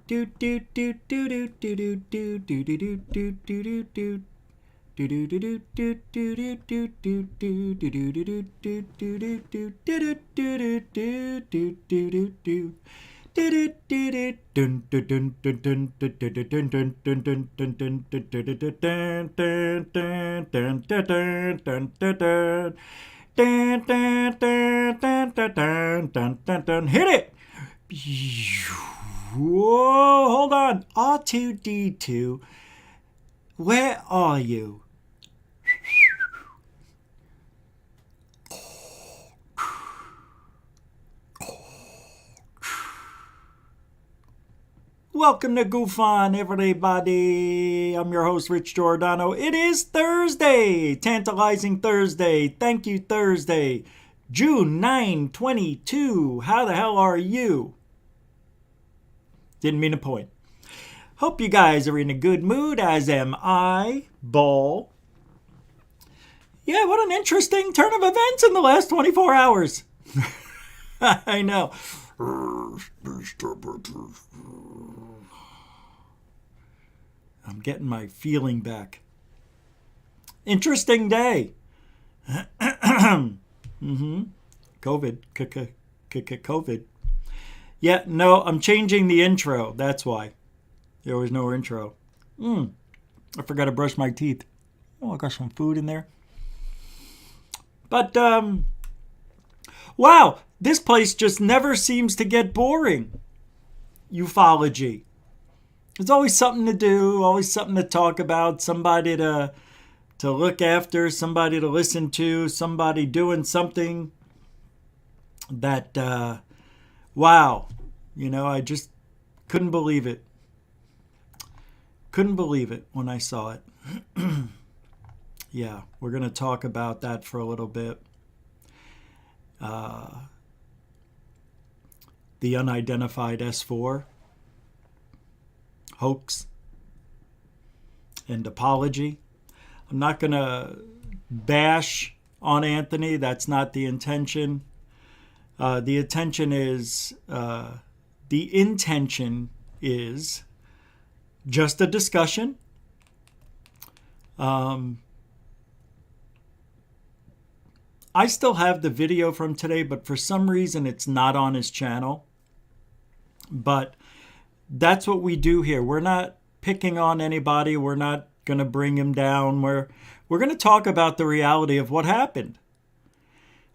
Hit it! Whoa, hold on. R2D2, where are you? Welcome to Goof On, everybody. I'm your host, Rich Giordano. It is Thursday, tantalizing Thursday. Thank you, Thursday, June 9, 22. How the hell are you? Didn't mean to point. Hope you guys are in a good mood, as am I, Ball. Yeah, what an interesting turn of events in the last 24 hours. I know. I'm getting my feeling back. Interesting day. COVID. COVID. Yeah, no, I'm changing the intro. That's why. There was no intro. I forgot to brush my teeth. Oh, I got some food in there. But, wow, this place just never seems to get boring. UFOlogy. There's always something to do, always something to talk about, somebody to look after, somebody to listen to, somebody doing something that, wow, I just couldn't believe it. Couldn't believe it when I saw it. Yeah, we're going to talk about that for a little bit. The unidentified S4, hoax, and apology. I'm not going to bash on Anthony. That's not the intention. The intention is just a discussion. I still have the video from today, but for some reason it's not on his channel. But that's what we do here. We're not picking on anybody. We're not going to bring him down. We're going to talk about the reality of what happened.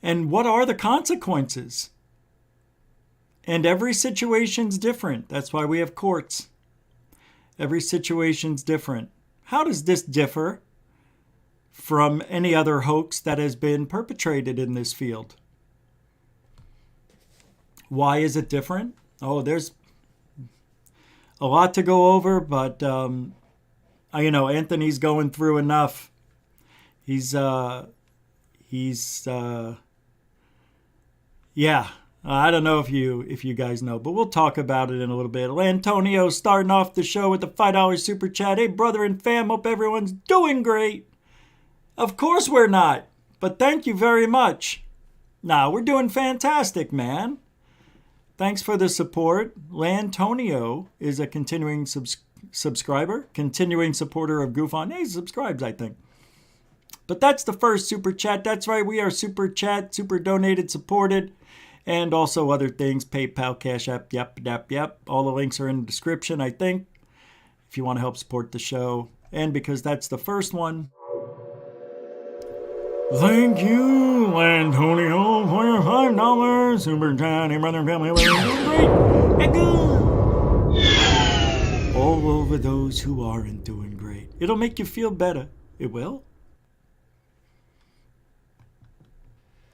And what are the consequences? And every situation's different. That's why we have courts. Every situation's different. How does this differ from any other hoax that has been perpetrated in this field? Why is it different? Oh, there's a lot to go over, but Anthony's going through enough. Yeah. I don't know if you guys know, but we'll talk about it in a little bit. Lantonio starting off the show with the $5 super chat. Hey, brother and fam, hope everyone's doing great. Of course we're not, but thank you very much. Nah, we're doing fantastic, man. Thanks for the support. Lantonio is a continuing subscriber, continuing supporter of Goof On. He subscribes, I think. But that's the first super chat. That's right, we are super chat, super donated, supported, and also other things. PayPal, Cash App, yep. All the links are in the description, I think, if you want to help support the show. And because that's the first one, thank you, Lantonio, for your $5 super chat. Hey, brother and family, great. All over those who aren't doing great. It'll make you feel better. It will.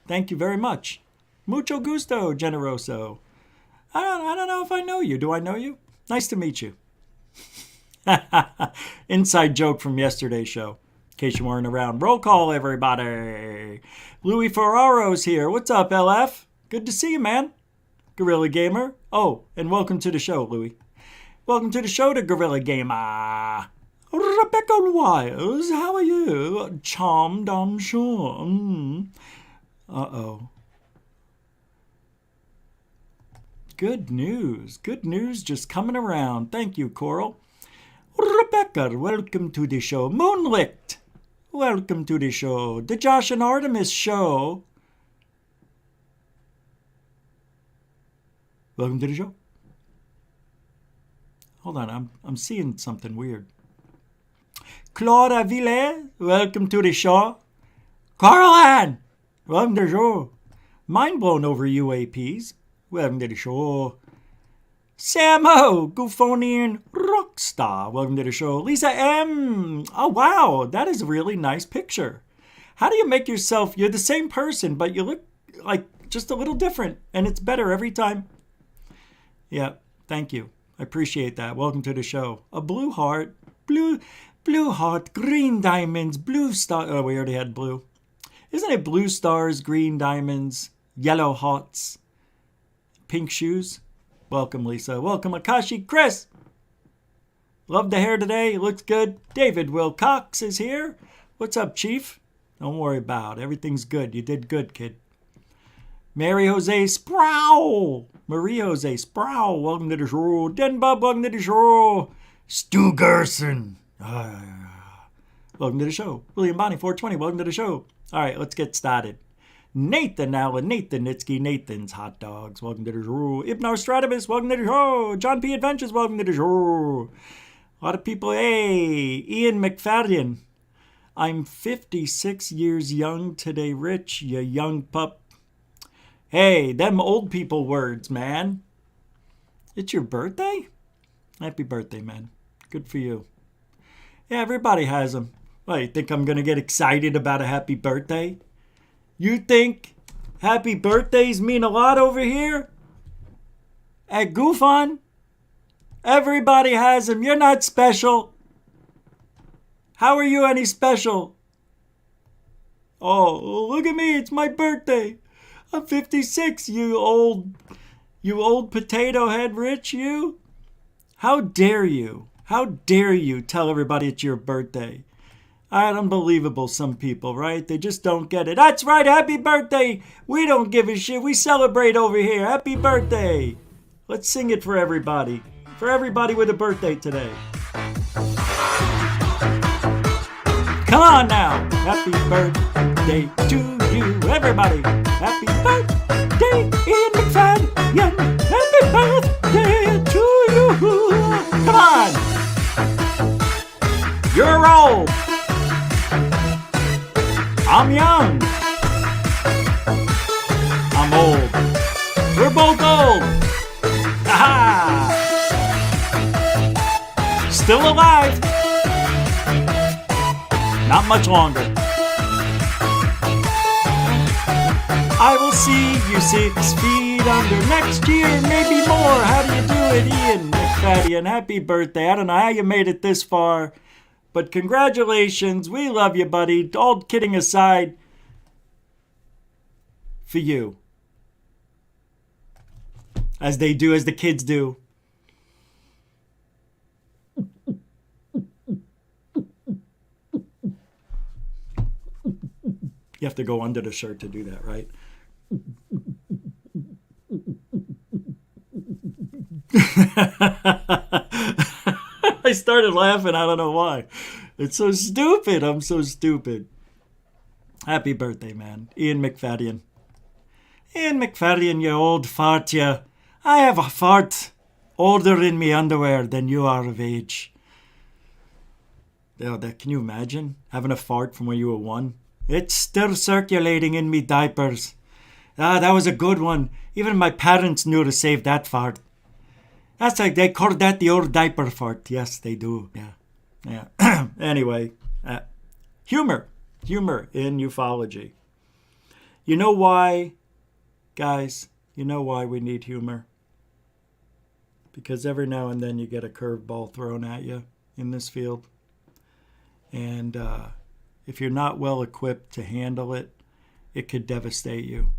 Thank you very much. Mucho gusto, generoso. I don't know if I know you. Do I know you? Nice to meet you. Inside joke from yesterday's show. In case you weren't around. Roll call, everybody. Louis Ferraro's here. What's up, LF? Good to see you, man. Gorilla Gamer. Oh, and welcome to the show, Louis. Welcome to the show, to Gorilla Gamer. Rebecca Wires, how are you? Charmed, I'm sure. Uh-oh. Good news. Good news just coming around. Thank you, Coral. Rebecca, welcome to the show. Moonlicht, welcome to the show. The Josh and Artemis show. Welcome to the show. Hold on, I'm seeing something weird. Clara Ville, welcome to the show. Caroline, welcome to the show. Mind blown over UAPs. Welcome to the show. Samo, Goofonian Rockstar, welcome to the show. Lisa M, oh wow, that is a really nice picture. How do you make yourself, you're the same person, but you look like just a little different, and it's better every time. Yeah, thank you. I appreciate that. Welcome to the show. A blue heart, blue heart, green diamonds, blue star. Oh, we already had blue. Isn't it blue stars, green diamonds, yellow hearts, pink shoes? Welcome, Lisa. Welcome, Akashi. Chris, love the hair today. It looks good. David Wilcox is here. What's up, Chief? Don't worry about it. Everything's good. You did good, kid. Mary Jose Sproul. Marie Jose Sproul. Welcome to the show. Den Bob, welcome to the show. Stu Gerson. Welcome to the show. William Bonnie 420. Welcome to the show. All right, let's get started. Nathan Allen, Nathan Nitsky, Nathan's Hot Dogs, welcome to the show. Ibnar Stratibus, welcome to the show. John P. Adventures, welcome to the show. A lot of people, hey, Ian McFadden. I'm 56 years young today, Rich, you young pup. Hey, them old people words, man. It's your birthday? Happy birthday, man. Good for you. Yeah, everybody has them. What, you think I'm going to get excited about a happy birthday? You think happy birthdays mean a lot over here? At GoofOn? Everybody has them. You're not special. How are you any special? Oh, look at me. It's my birthday. I'm 56, you old potato head, Rich, you. How dare you? How dare you tell everybody it's your birthday? Unbelievable, some people, right? They just don't get it. That's right, happy birthday. We don't give a shit. We celebrate over here. Happy birthday. Let's sing it for everybody. For everybody with a birthday today. Come on now. Happy birthday to you, everybody. Happy birthday, Ian McFadden. Happy birthday to you. Come on. You're old. I'm young. I'm old. We're both old. Aha! Still alive. Not much longer. I will see you 6 feet under next year, maybe more. How do you do it, Ian McFadden? Happy birthday. I don't know how you made it this far. But congratulations, we love you, buddy. All kidding aside, for you. As they do, as the kids do. You have to go under the shirt to do that, right? I started laughing. I don't know why. It's so stupid. I'm so stupid. Happy birthday, man. Ian McFadden. Ian McFadden, you old fart, you. I have a fart older in me underwear than you are of age. Can you imagine having a fart from when you were 1? It's still circulating in me diapers. That was a good one. Even my parents knew to save that fart. That's like they call that the old diaper fart. Yes, they do. Yeah. Anyway, humor in ufology. You know why, guys? You know why we need humor? Because every now and then you get a curveball thrown at you in this field. And if you're not well equipped to handle it, it could devastate you.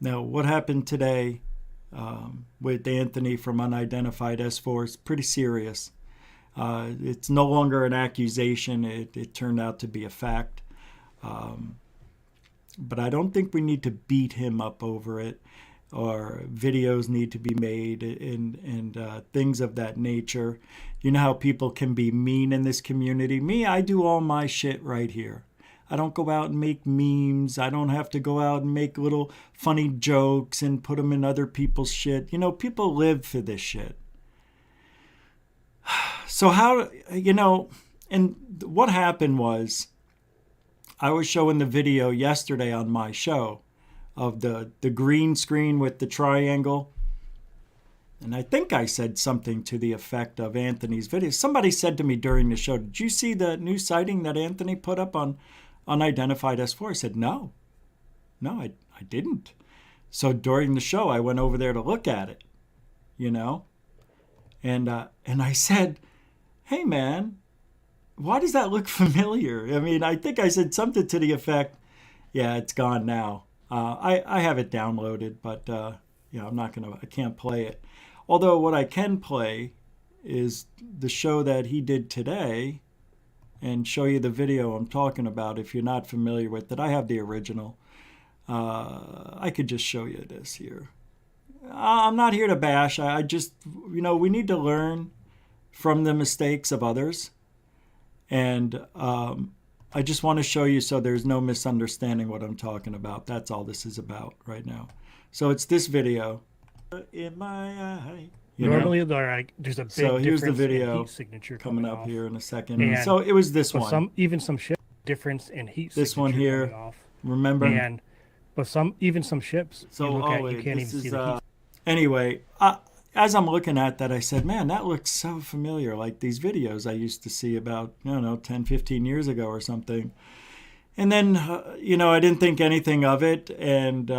Now, what happened today with Anthony from Unidentified S4 is pretty serious. It's no longer an accusation. It turned out to be a fact. But I don't think we need to beat him up over it. or videos need to be made, and things of that nature. You know how people can be mean in this community. Me, I do all my shit right here. I don't go out and make memes. I don't have to go out and make little funny jokes and put them in other people's shit. You know, people live for this shit. So how, you know, and what happened was, I was showing the video yesterday on my show of the green screen with the triangle. And I think I said something to the effect of Anthony's video. Somebody said to me during the show, did you see the new sighting that Anthony put up on unidentified S4? I said, no, I didn't. So during the show, I went over there to look at it, you know, and I said, hey man, why does that look familiar? I mean, I think I said something to the effect, yeah, it's gone now. I have it downloaded, but yeah, I can't play it. Although what I can play is the show that he did today and show you the video I'm talking about if you're not familiar with it. I have the original. I could just show you this here. I'm not here to bash. I just, you know, we need to learn from the mistakes of others. And I just want to show you so there's no misunderstanding what I'm talking about. That's all this is about right now. So it's this video. In my eye. Normally, there's a big so here's the video in heat signature coming up off. here in a second. And so it was this one. Even some ship difference in heat this signature one here. coming off. Remember? And but some ships. So you look at, you can't even see the heat. Anyway, as I'm looking at that, I said, man, that looks so familiar. Like these videos I used to see about, I don't know, 10, 15 years ago or something. And then, you know, I didn't think anything of it and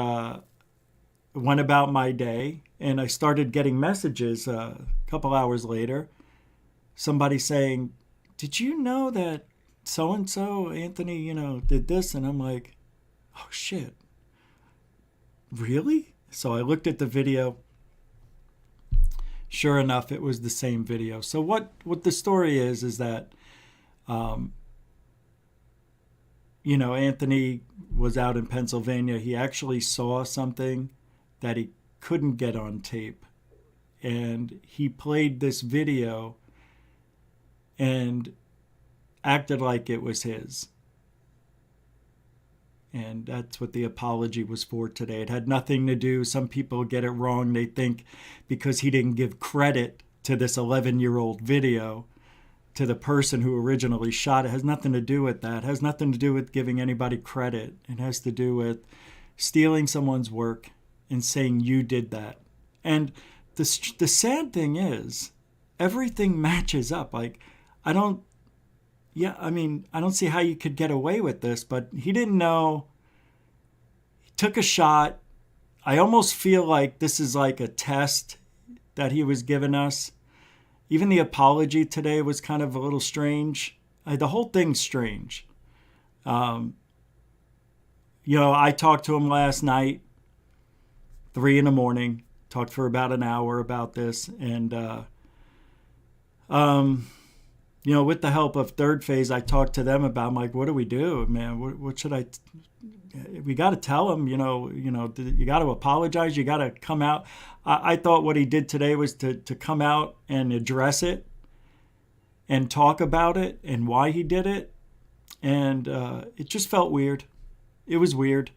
went about my day. And I started getting messages a couple hours later. Somebody saying, did you know that so-and-so, Anthony, you know, did this? And I'm like, oh, shit. Really? So I looked at the video. Sure enough, it was the same video. So what the story is that, you know, Anthony was out in Pennsylvania. He actually saw something that he couldn't get on tape. And he played this video and acted like it was his. And that's what the apology was for today. It had nothing to do, some people get it wrong. They think because he didn't give credit to this 11-year-old video to the person who originally shot it. It has nothing to do with that. It has nothing to do with giving anybody credit. It has to do with stealing someone's work and saying you did that. And the sad thing is, everything matches up. Like, I don't see how you could get away with this, but he didn't know. He took a shot. I almost feel like this is like a test that he was giving us. Even the apology today was kind of a little strange. The whole thing's strange. You know, I talked to him last night, 3 a.m, talked for about an hour about this. And, you know, with the help of Third Phase, I talked to them about, I'm like, what do we do, man? What should I, we got to tell him, you know, you got to apologize. You got to come out. I thought what he did today was to come out and address it and talk about it and why he did it. And it just felt weird. It was weird.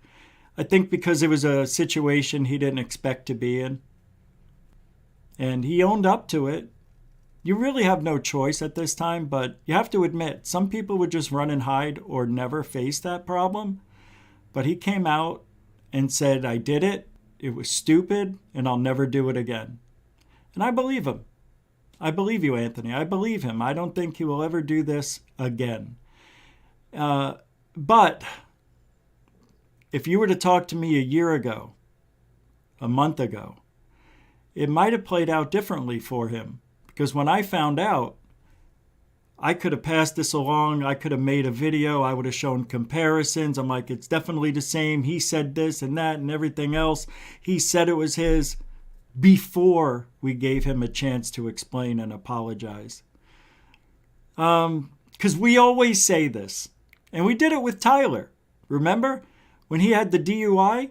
I think because it was a situation he didn't expect to be in. And he owned up to it. You really have no choice at this time, but you have to admit, some people would just run and hide or never face that problem. But he came out and said, I did it. It was stupid, and I'll never do it again. And I believe him. I believe you, Anthony. I believe him. I don't think he will ever do this again. But if you were to talk to me a year ago, a month ago, it might have played out differently for him. Because when I found out, I could have passed this along. I could have made a video. I would have shown comparisons. I'm like, it's definitely the same. He said this and that and everything else. He said it was his before we gave him a chance to explain and apologize. Because we always say this. And we did it with Tyler. Remember? When he had the DUI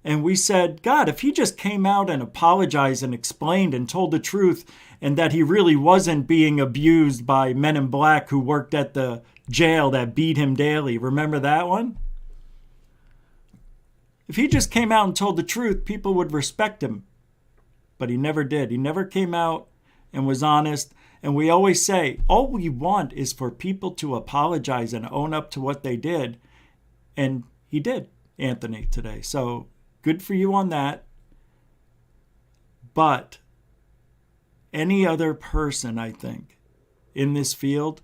And we said, God, if he just came out and apologized and explained and told the truth, and that he really wasn't being abused by men in black who worked at the jail that beat him daily. Remember that one? If he just came out and told the truth, people would respect him. But he never did. He never came out and was honest. And we always say, all we want is for people to apologize and own up to what they did. And he did, Anthony, today. So good for you on that. But any other person, I think, in this field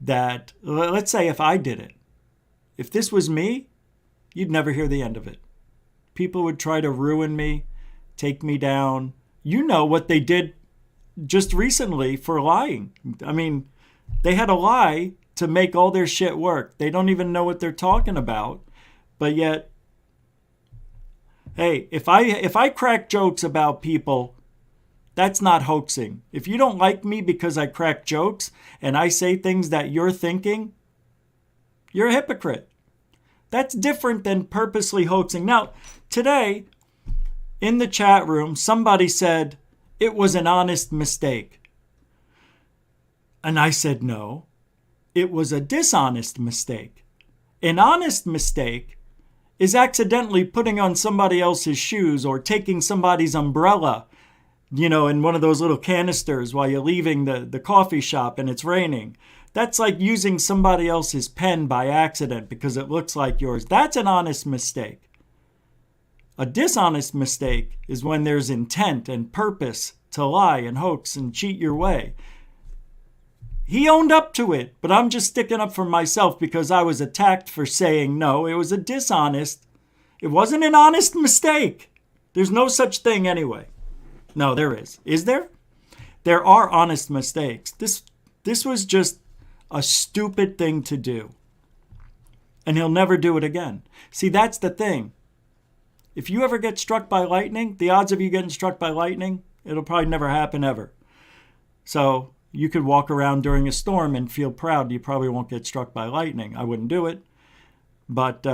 that, let's say if I did it, if this was me, you'd never hear the end of it. People would try to ruin me, take me down. You know what they did just recently for lying. I mean, they had a lie to make all their shit work. They don't even know what they're talking about. But yet, hey, if I crack jokes about people, that's not hoaxing. If you don't like me because I crack jokes and I say things that you're thinking, you're a hypocrite. That's different than purposely hoaxing. Now, today, in the chat room, somebody said it was an honest mistake. And I said, no, it was a dishonest mistake. An honest mistake is accidentally putting on somebody else's shoes or taking somebody's umbrella, in one of those little canisters while you're leaving the coffee shop and it's raining. That's like using somebody else's pen by accident because it looks like yours. That's an honest mistake. A dishonest mistake is when there's intent and purpose to lie and hoax and cheat your way. He owned up to it, but I'm just sticking up for myself because I was attacked for saying no. It was a dishonest. It wasn't an honest mistake. There's no such thing anyway. No, there is. Is there? There are honest mistakes. This was just a stupid thing to do. And he'll never do it again. See, that's the thing. If you ever get struck by lightning, the odds of you getting struck by lightning, it'll probably never happen ever. So you could walk around during a storm and feel proud you probably won't get struck by lightning. I wouldn't do it. But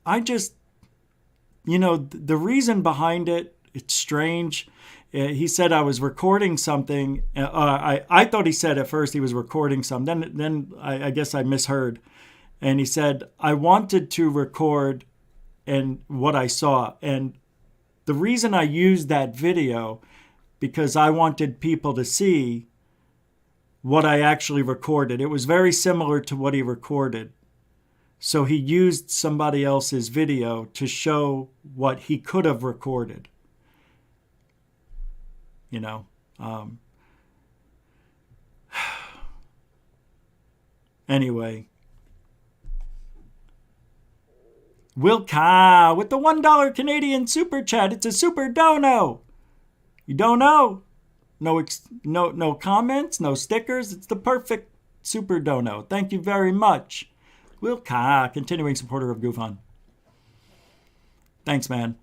I just, the reason behind it, it's strange. He said I was recording something. I thought he said at first he was recording something. Then I guess I misheard. And he said, I wanted to record and what I saw. And the reason I used that video, because I wanted people to see what I actually recorded. It was very similar to what he recorded. So he used somebody else's video to show what he could have recorded. Anyway. Wilka with the $1 Canadian super chat. It's a super dono. You don't know? No comments, no stickers. It's the perfect super dono. Thank you very much. Wilka, continuing supporter of GoofOn. Thanks, man.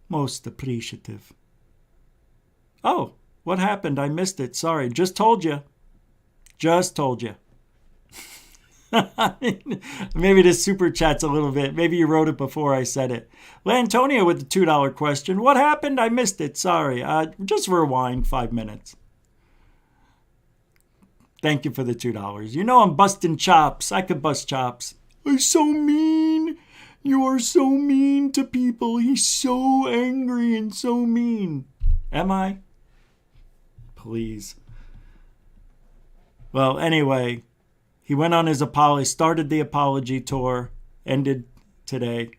Most appreciative. Oh, what happened? I missed it. Sorry. Just told you. Maybe this super chat's a little bit. Maybe you wrote it before I said it. Lantonia with the $2 question. What happened? I missed it. Sorry. Just rewind 5 minutes. Thank you for the $2. I'm busting chops. I could bust chops. I'm so mean. You are so mean to people. He's so angry and so mean. Am I? Please. Well, anyway. He went on his apology, started the apology tour, ended today.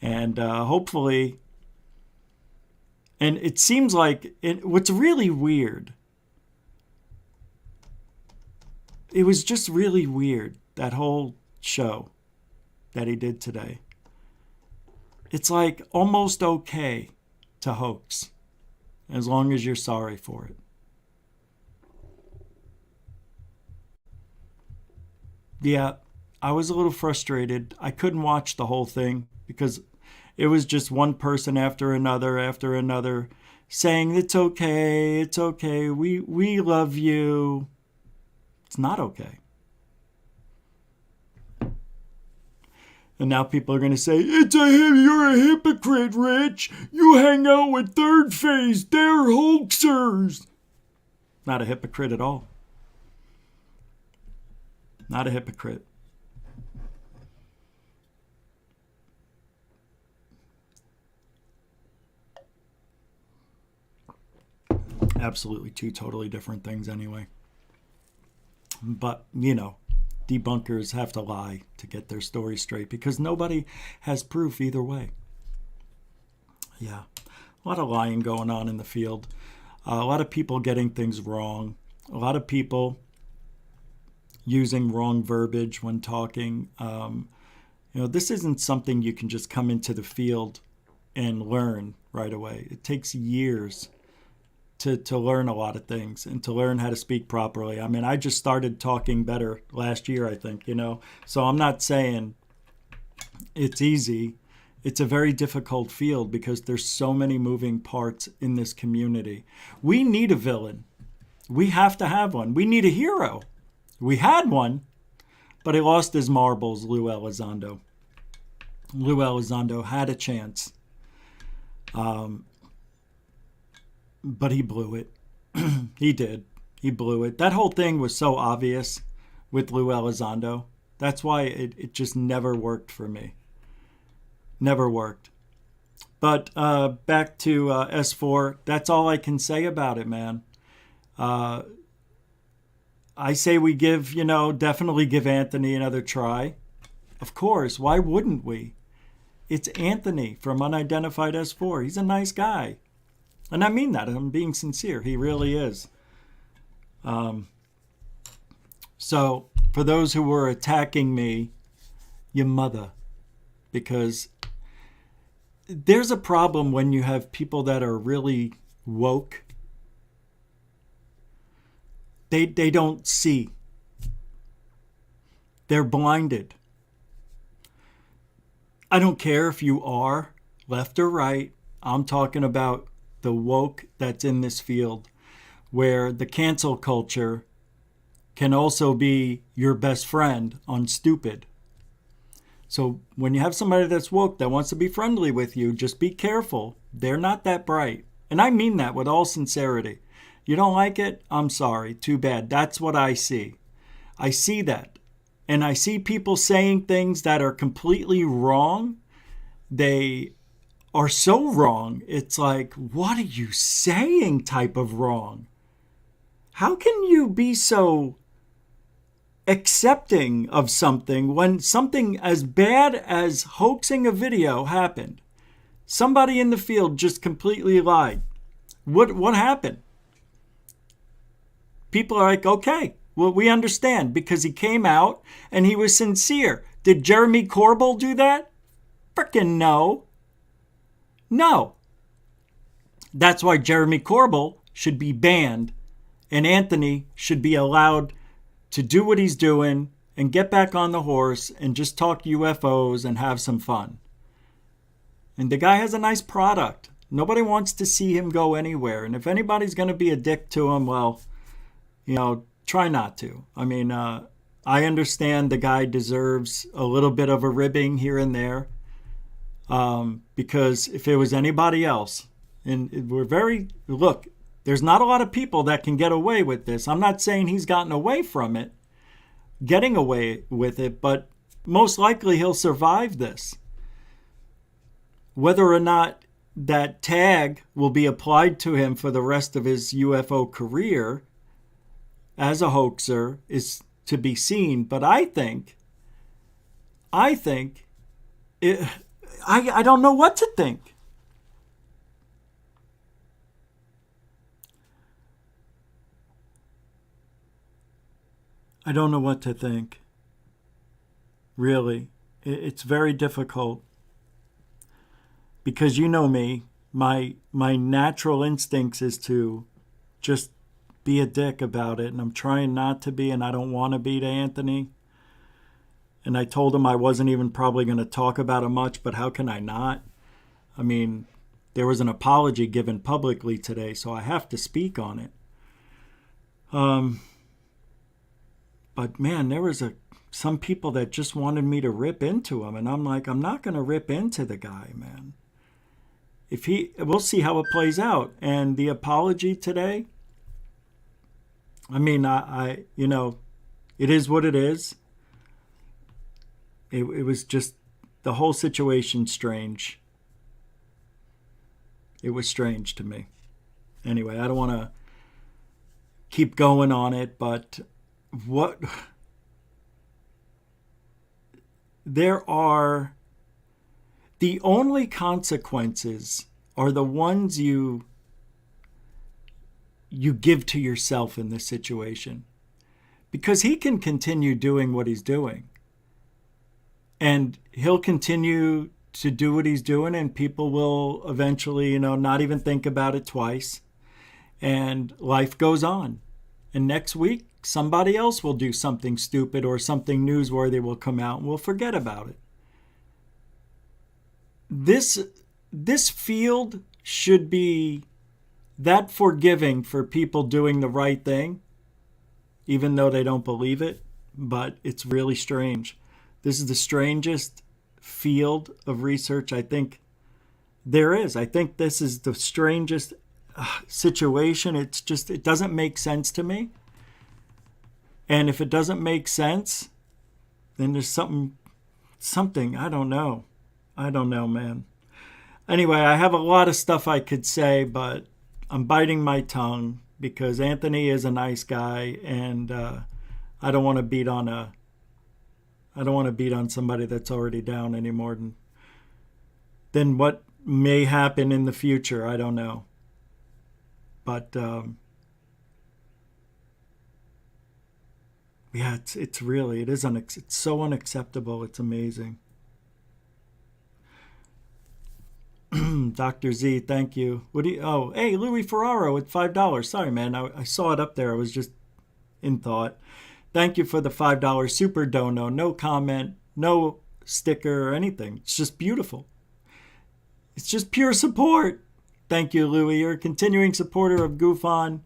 And hopefully, and it seems like, what's really weird, it was just really weird, that whole show that he did today. It's like almost okay to hoax, as long as you're sorry for it. Yeah, I was a little frustrated. I couldn't watch the whole thing because it was just one person after another saying, it's okay, we love you. It's not okay. And now people are going to say, you're a hypocrite, Rich. You hang out with third phase. They're hoaxers. Not a hypocrite at all. Not a hypocrite. Absolutely two totally different things anyway. But, debunkers have to lie to get their story straight because nobody has proof either way. Yeah, a lot of lying going on in the field. A lot of people getting things wrong. A lot of people using wrong verbiage when talking. This isn't something you can just come into the field and learn right away. It takes years to learn a lot of things and to learn how to speak properly. I mean, I just started talking better last year, I think, So I'm not saying it's easy. It's a very difficult field because there's so many moving parts in this community. We need a villain. We have to have one. We need a hero. We had one, but he lost his marbles, Lou Elizondo. Lou Elizondo had a chance. But he blew it. He did. He blew it. That whole thing was so obvious with Lou Elizondo. That's why it just never worked for me. Never worked. But back to S4, that's all I can say about it, man. I say we definitely give Anthony another try. Of course, why wouldn't we? It's Anthony from Unidentified S4. He's a nice guy. And I mean that. I'm being sincere. He really is. So for those who were attacking me, your mother, because there's a problem when you have people that are really woke. They don't see. They're blinded. I don't care if you are left or right. I'm talking about the woke that's in this field, where the cancel culture can also be your best friend on stupid. So when you have somebody that's woke that wants to be friendly with you, just be careful. They're not that bright. And I mean that with all sincerity. You don't like it? I'm sorry. Too bad. That's what I see. I see that. And I see people saying things that are completely wrong. They are so wrong. It's like, what are you saying type of wrong? How can you be so accepting of something when something as bad as hoaxing a video happened? Somebody in the field just completely lied. What happened? People are like, okay, well, we understand because he came out and he was sincere. Did Jeremy Corbell do that? Frickin' no. No. That's why Jeremy Corbell should be banned and Anthony should be allowed to do what he's doing and get back on the horse and just talk UFOs and have some fun. And the guy has a nice product. Nobody wants to see him go anywhere. And if anybody's going to be a dick to him, well, try not to. I mean, I understand the guy deserves a little bit of a ribbing here and there. Because if it was anybody else, and look, there's not a lot of people that can get away with this. I'm not saying he's gotten away from it, getting away with it, but most likely he'll survive this. Whether or not that tag will be applied to him for the rest of his UFO career as a hoaxer is to be seen. But I think I don't know what to think. I don't know what to think. Really. It's very difficult. Because you know me, my natural instincts is to just be a dick about it. And I'm trying not to be, and I don't want to be to Anthony. And I told him I wasn't even probably going to talk about it much, but how can I not? I mean, there was an apology given publicly today, so I have to speak on it. But man, there was a some people that just wanted me to rip into him. And I'm like, I'm not going to rip into the guy, man. We'll see how it plays out. And the apology today, I mean, I it is what it is. It was just the whole situation strange. It was strange to me. Anyway, I don't want to keep going on it, but the only consequences are the ones you give to yourself in this situation. Because he can continue doing what he's doing. And he'll continue to do what he's doing, and people will eventually, not even think about it twice. And life goes on. And next week, somebody else will do something stupid or something newsworthy will come out and we'll forget about it. This field should be that forgiving for people doing the right thing, even though they don't believe it, but it's really strange. This is the strangest field of research I think there is. I think this is the strangest situation. It doesn't make sense to me. And if it doesn't make sense, then there's something, I don't know, man. Anyway, I have a lot of stuff I could say, but I'm biting my tongue because Anthony is a nice guy, and I don't want to beat on somebody that's already down any more than what may happen in the future. I don't know. But yeah, it's so unacceptable. It's amazing. Dr. Z, thank you. Hey, Louis Ferraro at $5. Sorry, man. I saw it up there. I was just in thought. Thank you for the $5 super dono. No comment, no sticker or anything. It's just beautiful. It's just pure support. Thank you, Louis. You're a continuing supporter of Goof On.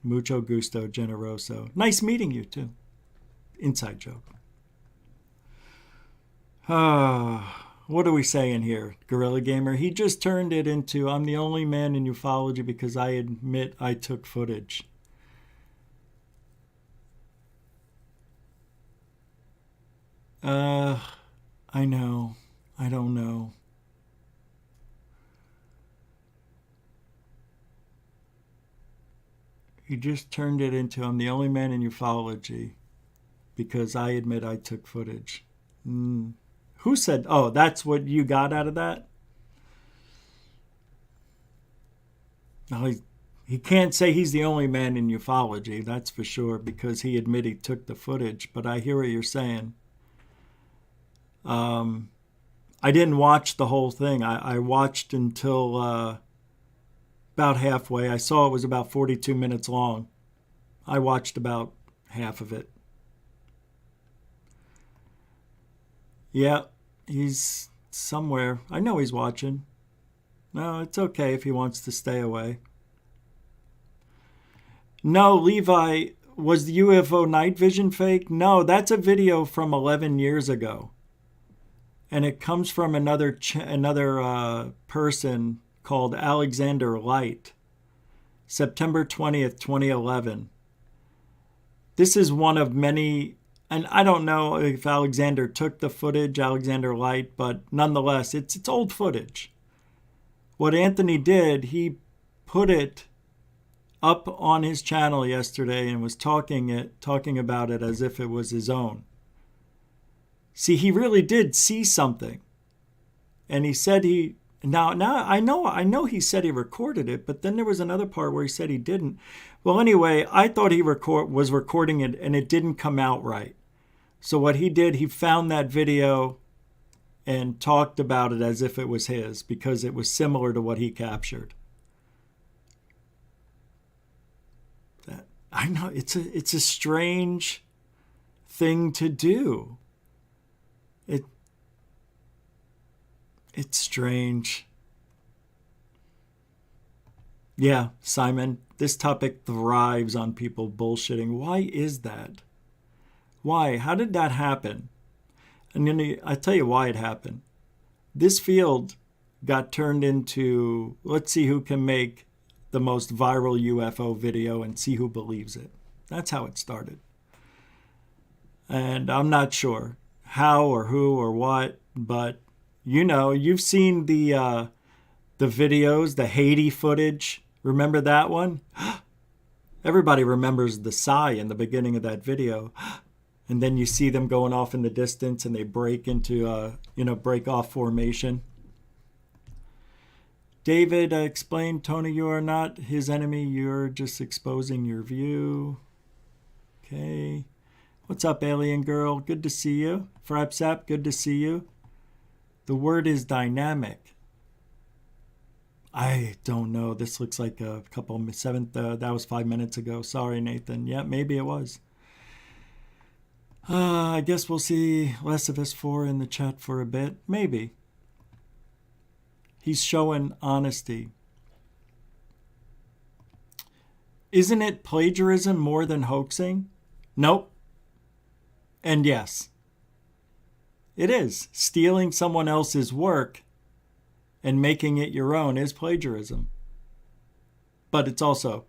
Mucho gusto, generoso. Nice meeting you, too. Inside joke. What are we saying here, Gorilla Gamer? He just turned it into, I'm the only man in ufology because I admit I took footage. I know. I don't know. He just turned it into, I'm the only man in ufology because I admit I took footage. Who said, that's what you got out of that? No, he can't say he's the only man in ufology, that's for sure, because he admitted he took the footage. But I hear what you're saying. I didn't watch the whole thing. I watched until about halfway. I saw it was about 42 minutes long. I watched about half of it. Yeah, he's somewhere. I know he's watching. No, it's okay if he wants to stay away. No, Levi, was the UFO night vision fake? No, that's a video from 11 years ago. And it comes from another person called Alexander Light, September 20th, 2011. This is one of many, and I don't know if Alexander took the footage, Alexander Light, but nonetheless, it's old footage. What Anthony did, he put it up on his channel yesterday and was talking about it as if it was his own. See, he really did see something. And he said now I know he said he recorded it, but then there was another part where he said he didn't. Well, anyway, I thought he was recording it and it didn't come out right. So what he did, he found that video and talked about it as if it was his because it was similar to what he captured. I know it's a strange thing to do. It's strange. Yeah, Simon, this topic thrives on people bullshitting. Why is that? Why? How did that happen? And then I tell you why it happened. This field got turned into, let's see who can make the most viral UFO video and see who believes it. That's how it started. And I'm not sure how or who or what, but you've seen the videos, the Haiti footage. Remember that one? Everybody remembers the sigh in the beginning of that video. And then you see them going off in the distance and they break into, break off formation. David explained, Tony, you are not his enemy. You're just exposing your view. Okay. What's up, alien girl? Good to see you. Frapsap, good to see you. The word is dynamic. I don't know. This looks like a couple seventh. That was 5 minutes ago. Sorry, Nathan. Yeah, maybe it was. I guess we'll see less of S4 in the chat for a bit. Maybe. He's showing honesty. Isn't it plagiarism more than hoaxing? Nope. And yes, it is. Stealing someone else's work and making it your own is plagiarism. But it's also,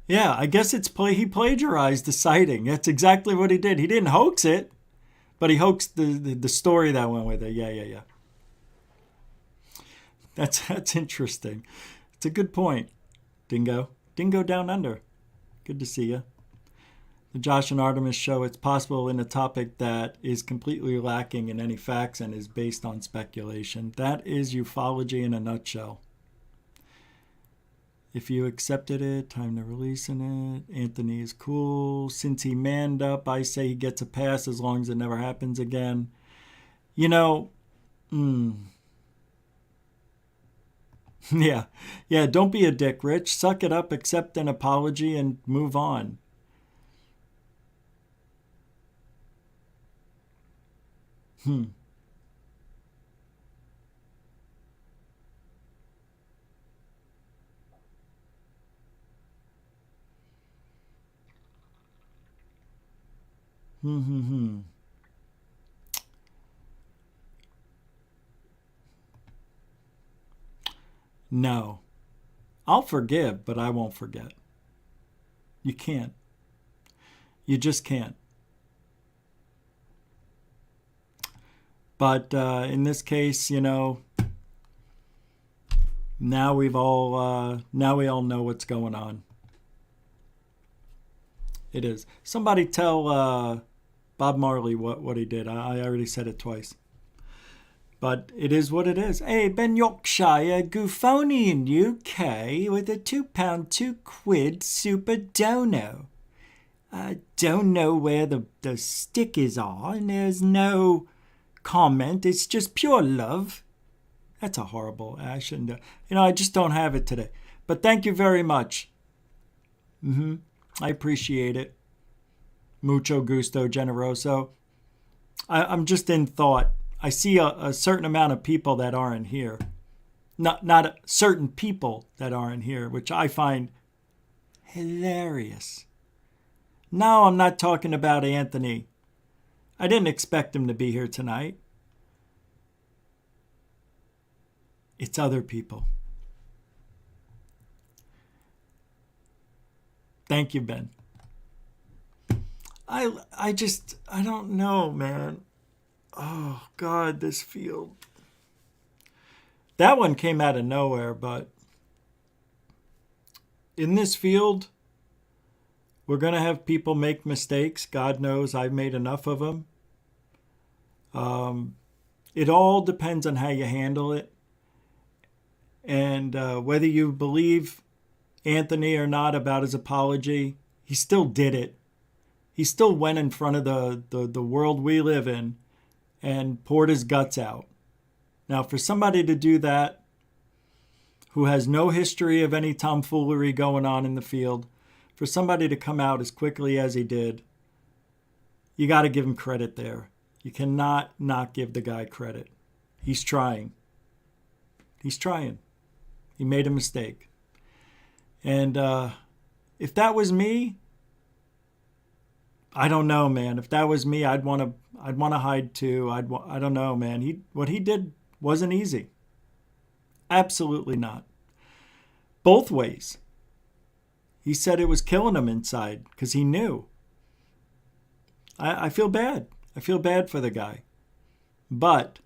yeah, I guess he plagiarized the sighting. That's exactly what he did. He didn't hoax it, but he hoaxed the story that went with it. Yeah. That's interesting. It's a good point, Dingo. Dingo Down Under. Good to see you. The Josh and Artemis show, it's possible in a topic that is completely lacking in any facts and is based on speculation. That is ufology in a nutshell. If you accepted it, time to releasing it. Anthony is cool. Since he manned up, I say he gets a pass as long as it never happens again. Yeah, don't be a dick, Rich. Suck it up, accept an apology, and move on. No. I'll forgive, but I won't forget. You can't. You just can't. But in this case, now we all know what's going on. It is. Somebody tell Bob Marley what he did. I already said it twice. But it is what it is. Hey, Ben Yorkshire, Goofoni in UK with a £2, £2 super dono. I don't know where the stickers are, and there's no comment. It's just pure love. That's a horrible. I shouldn't do. I just don't have it today. But thank you very much. I appreciate it. Mucho gusto, generoso. I'm just in thought. I see a certain amount of people that aren't here. Not certain people that aren't here, which I find hilarious. No, I'm not talking about Anthony. I didn't expect him to be here tonight. It's other people. Thank you, Ben. I don't know, man. Oh, God, this field. That one came out of nowhere, but in this field, we're going to have people make mistakes. God knows I've made enough of them. It all depends on how you handle it. And whether you believe Anthony or not about his apology, he still did it. He still went in front of the world we live in and poured his guts out. Now, for somebody to do that, who has no history of any tomfoolery going on in the field, for somebody to come out as quickly as he did, you got to give him credit there. You cannot not give the guy credit. He's trying. He's trying. He made a mistake. And if that was me, I don't know, man. If that was me, I'd want to hide too. I don't know, man. What he did wasn't easy. Absolutely not. Both ways. He said it was killing him inside because he knew. I feel bad. I feel bad for the guy. But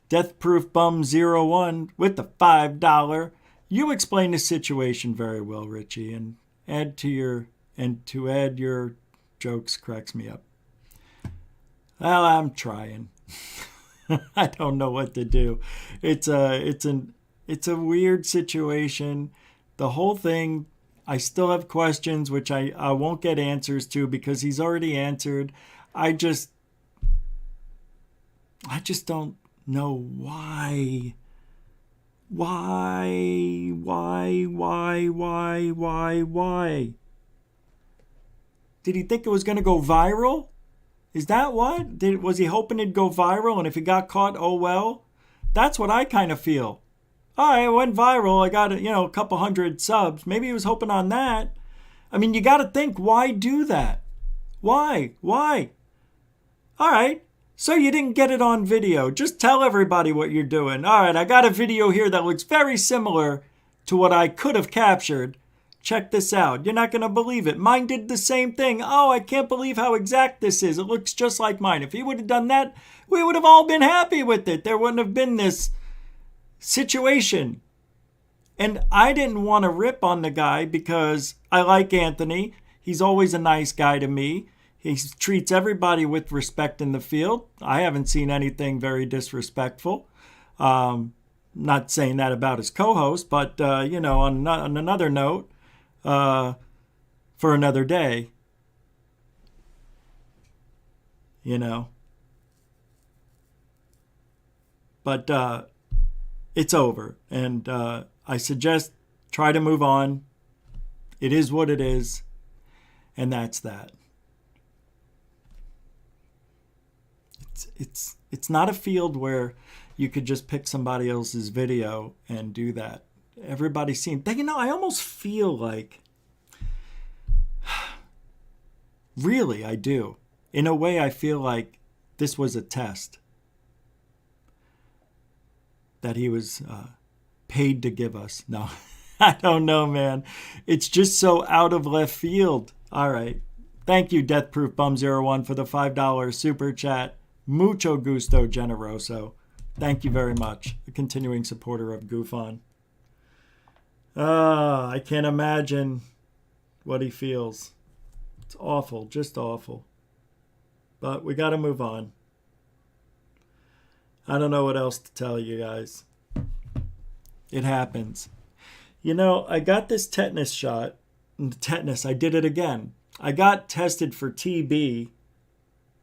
Death Proof Bum 01 with the $5. You explain the situation very well, Richie, and to add your jokes cracks me up. Well, I'm trying. I don't know what to do. It's a weird situation. The whole thing, I still have questions which I won't get answers to because he's already answered. I just don't know why. Why? Did he think it was going to go viral? Is that what? Was he hoping it'd go viral, and if it got caught, oh well? That's what I kind of feel. All right, it went viral. I got a couple hundred subs. Maybe he was hoping on that. I mean, you got to think, why do that? Why? All right, so you didn't get it on video. Just tell everybody what you're doing. All right, I got a video here that looks very similar to what I could have captured. Check this out. You're not going to believe it. Mine did the same thing. Oh, I can't believe how exact this is. It looks just like mine. If he would have done that, we would have all been happy with it. There wouldn't have been this situation. And I didn't want to rip on the guy because I like Anthony. He's always a nice guy to me. He treats everybody with respect in the field. I haven't seen anything very disrespectful. Not saying that about his co-host, but, on another note, for another day, But it's over. And I suggest try to move on. It is what it is. And that's that. It's not a field where you could just pick somebody else's video and do that. Everybody seems... I almost feel like... Really, I do. In a way, I feel like this was a test that he was paid to give us. No, I don't know, man. It's just so out of left field. All right. Thank you, Death Proof Bum 01 for the $5 super chat. Mucho gusto, generoso. Thank you very much. A continuing supporter of Goof On. I can't imagine what he feels. It's awful, just awful. But we got to move on. I don't know what else to tell you guys. It happens. I got this tetanus shot. Tetanus, I did it again. I got tested for TB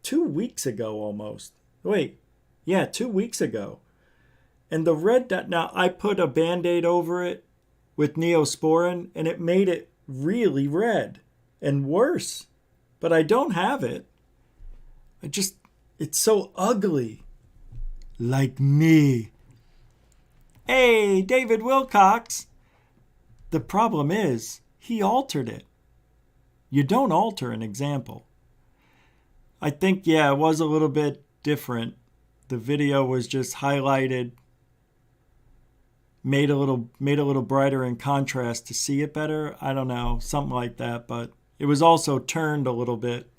2 weeks ago almost. Wait, yeah, 2 weeks ago. And the red dot, now I put a Band-Aid over it with Neosporin, and it made it really red and worse. But I don't have it. It's so ugly. Like me. Hey, David Wilcox. The problem is, he altered it. You don't alter an example. I think, it was a little bit different. The video was just highlighted, made a little brighter in contrast to see it better. I don't know, something like that. But it was also turned a little bit,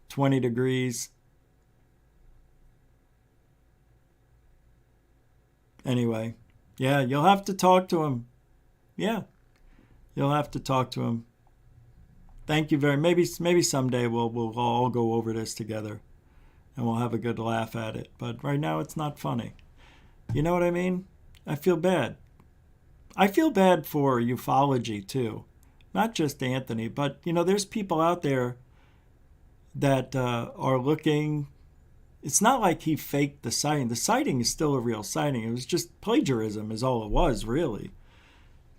20 degrees. Anyway, you'll have to talk to him. Yeah, you'll have to talk to him. Thank you very much. Maybe someday we'll all go over this together and we'll have a good laugh at it. But right now it's not funny. You know what I mean? I feel bad. I feel bad for ufology too. Not just Anthony, but there's people out there that are looking. It's not like he faked the sighting. The sighting is still a real sighting. It was just plagiarism is all it was, really.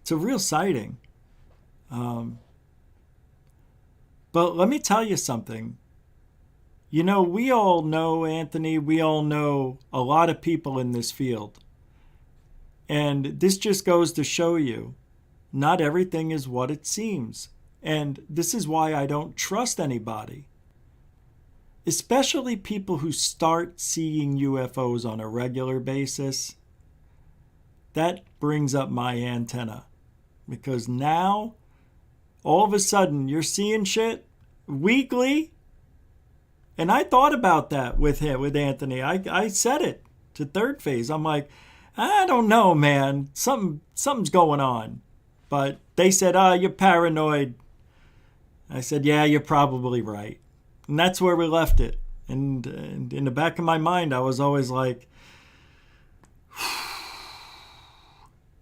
It's a real sighting. But let me tell you something. We all know, Anthony, we all know a lot of people in this field. And this just goes to show you, not everything is what it seems. And this is why I don't trust anybody. Especially people who start seeing UFOs on a regular basis. That brings up my antenna. Because now, all of a sudden, you're seeing shit weekly. And I thought about that with Anthony. I said it to Third Phase. I'm like, I don't know, man. Something's going on. But they said, you're paranoid. I said, yeah, you're probably right. And that's where we left it. And in the back of my mind, I was always like,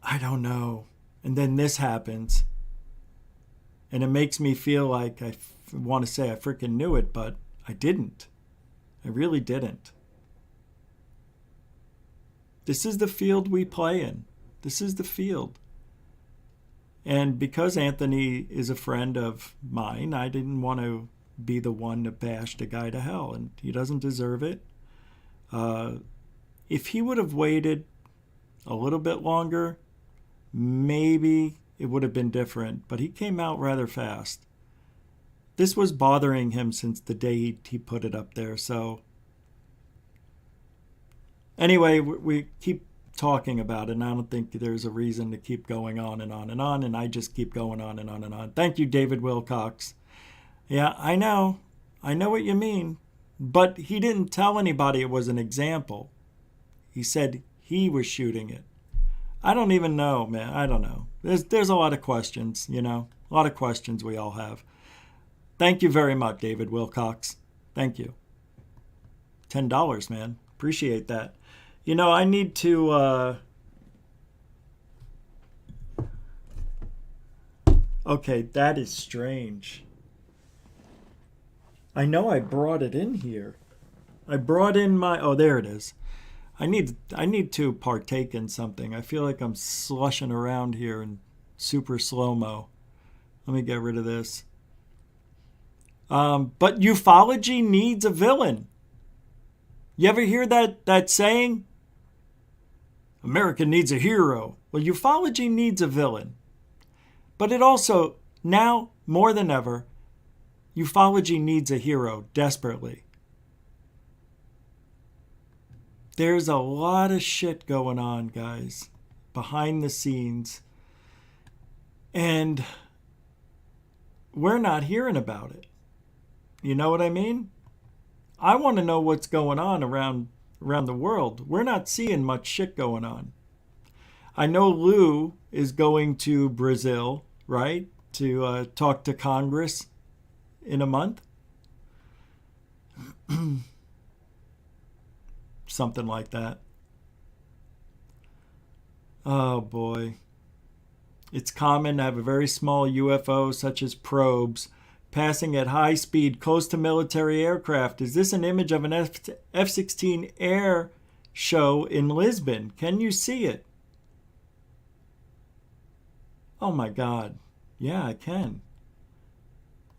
I don't know. And then this happens. And it makes me feel like I want to say I freaking knew it, but I didn't. I really didn't. This is the field we play in. This is the field. And because Anthony is a friend of mine, I didn't want to be the one to bash the guy to hell. And he doesn't deserve it. If he would have waited a little bit longer, maybe it would have been different. But he came out rather fast. This was bothering him since the day he put it up there. So anyway, we keep talking about it, and I don't think there's a reason to keep going on and on and on, and I just keep going on and on and on. Thank you, David Wilcox. Yeah, I know what you mean, but he didn't tell anybody it was an example. He said he was shooting it. I don't even know, man. I don't know. There's a lot of questions, a lot of questions we all have. Thank you very much, David Wilcox. Thank you. $10, man. Appreciate that. I need to... Okay, that is strange. I know I brought it in here. I brought in my... Oh, there it is. I need to partake in something. I feel like I'm slushing around here in super slow-mo. Let me get rid of this. But ufology needs a villain. You ever hear that saying? America needs a hero. Well, ufology needs a villain. But it also, now more than ever, ufology needs a hero desperately. There's a lot of shit going on, guys, behind the scenes. And we're not hearing about it. You know what I mean? I want to know what's going on around the world. We're not seeing much shit going on. I know Lou is going to Brazil, right? To talk to Congress in a month. Something like that. Oh boy. It's common to have a very small UFO, such as probes, passing at high speed close to military aircraft. Is this an image of an F-16 air show in Lisbon? Can you see it? Oh my God. Yeah, I can.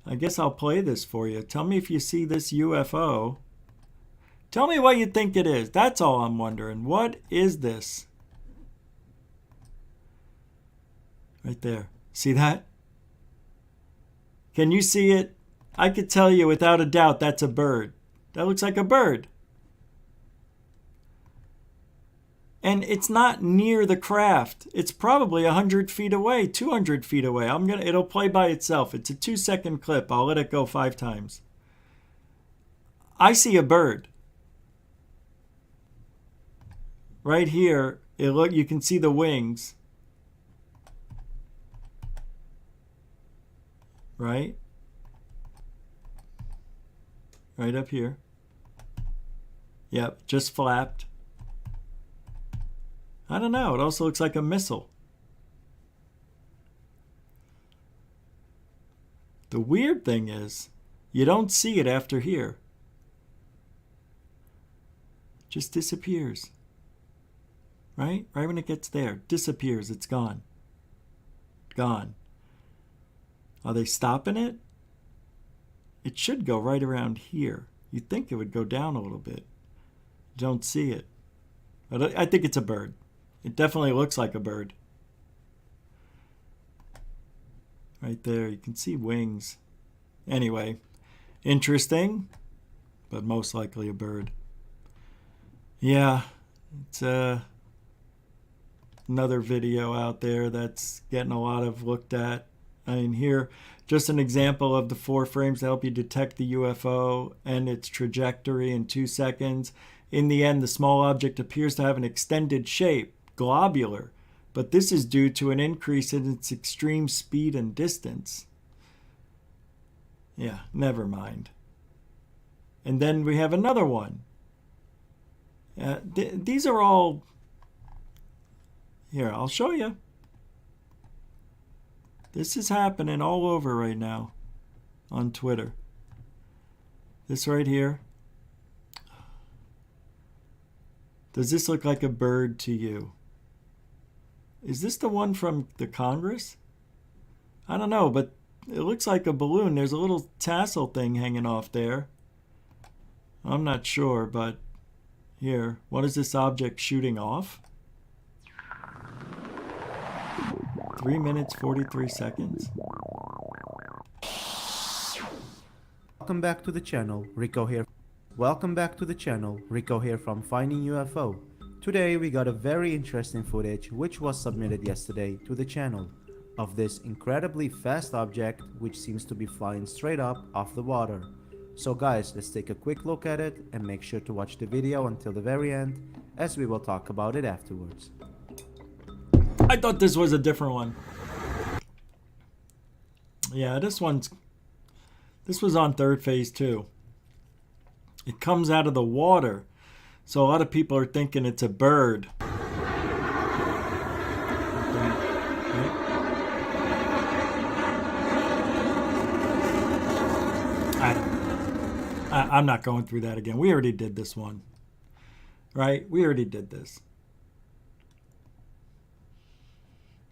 I guess I'll play this for you. Tell me if you see this UFO. Tell me what you think it is. That's all I'm wondering. What is this? Right there. See that? Can you see it? I could tell you without a doubt that's a bird. That looks like a bird. And it's not near the craft. It's probably 100 feet away, 200 feet away. It'll play by itself. It's a 2-second clip. I'll let it go 5 times. I see a bird. Right here, you can see the wings. Right? Right up here. Yep, just flapped. I don't know. It also looks like a missile. The weird thing is, you don't see it after here. It just disappears. Right? Right when it gets there. Disappears. It's gone. Gone. Are they stopping it? It should go right around here. You'd think it would go down a little bit. Don't see it. But I think it's a bird. It definitely looks like a bird. Right there, you can see wings. Anyway, interesting, but most likely a bird. Yeah, it's another video out there that's getting a lot of looked at. I mean, here, just an example of the 4 frames to help you detect the UFO and its trajectory in 2 seconds. In the end, the small object appears to have an extended shape, globular, but this is due to an increase in its extreme speed and distance. Yeah, never mind. And then we have another one. These are all... Here, I'll show you. This is happening all over right now on Twitter. This right here. Does this look like a bird to you? Is this the one from the Congress? I don't know, but it looks like a balloon. There's a little tassel thing hanging off there. I'm not sure, but here, what is this object shooting off? 3 minutes, 43 seconds. Welcome back to the channel, Rico here. Welcome back to the channel, Rico here from Finding UFO. Today we got a very interesting footage which was submitted yesterday to the channel of this incredibly fast object which seems to be flying straight up off the water. So guys, let's take a quick look at it and make sure to watch the video until the very end as we will talk about it afterwards. I thought this was a different one. Yeah, this was on third phase too. It comes out of the water. So a lot of people are thinking it's a bird. I'm not going through that again. We already did this one. Right? We already did this.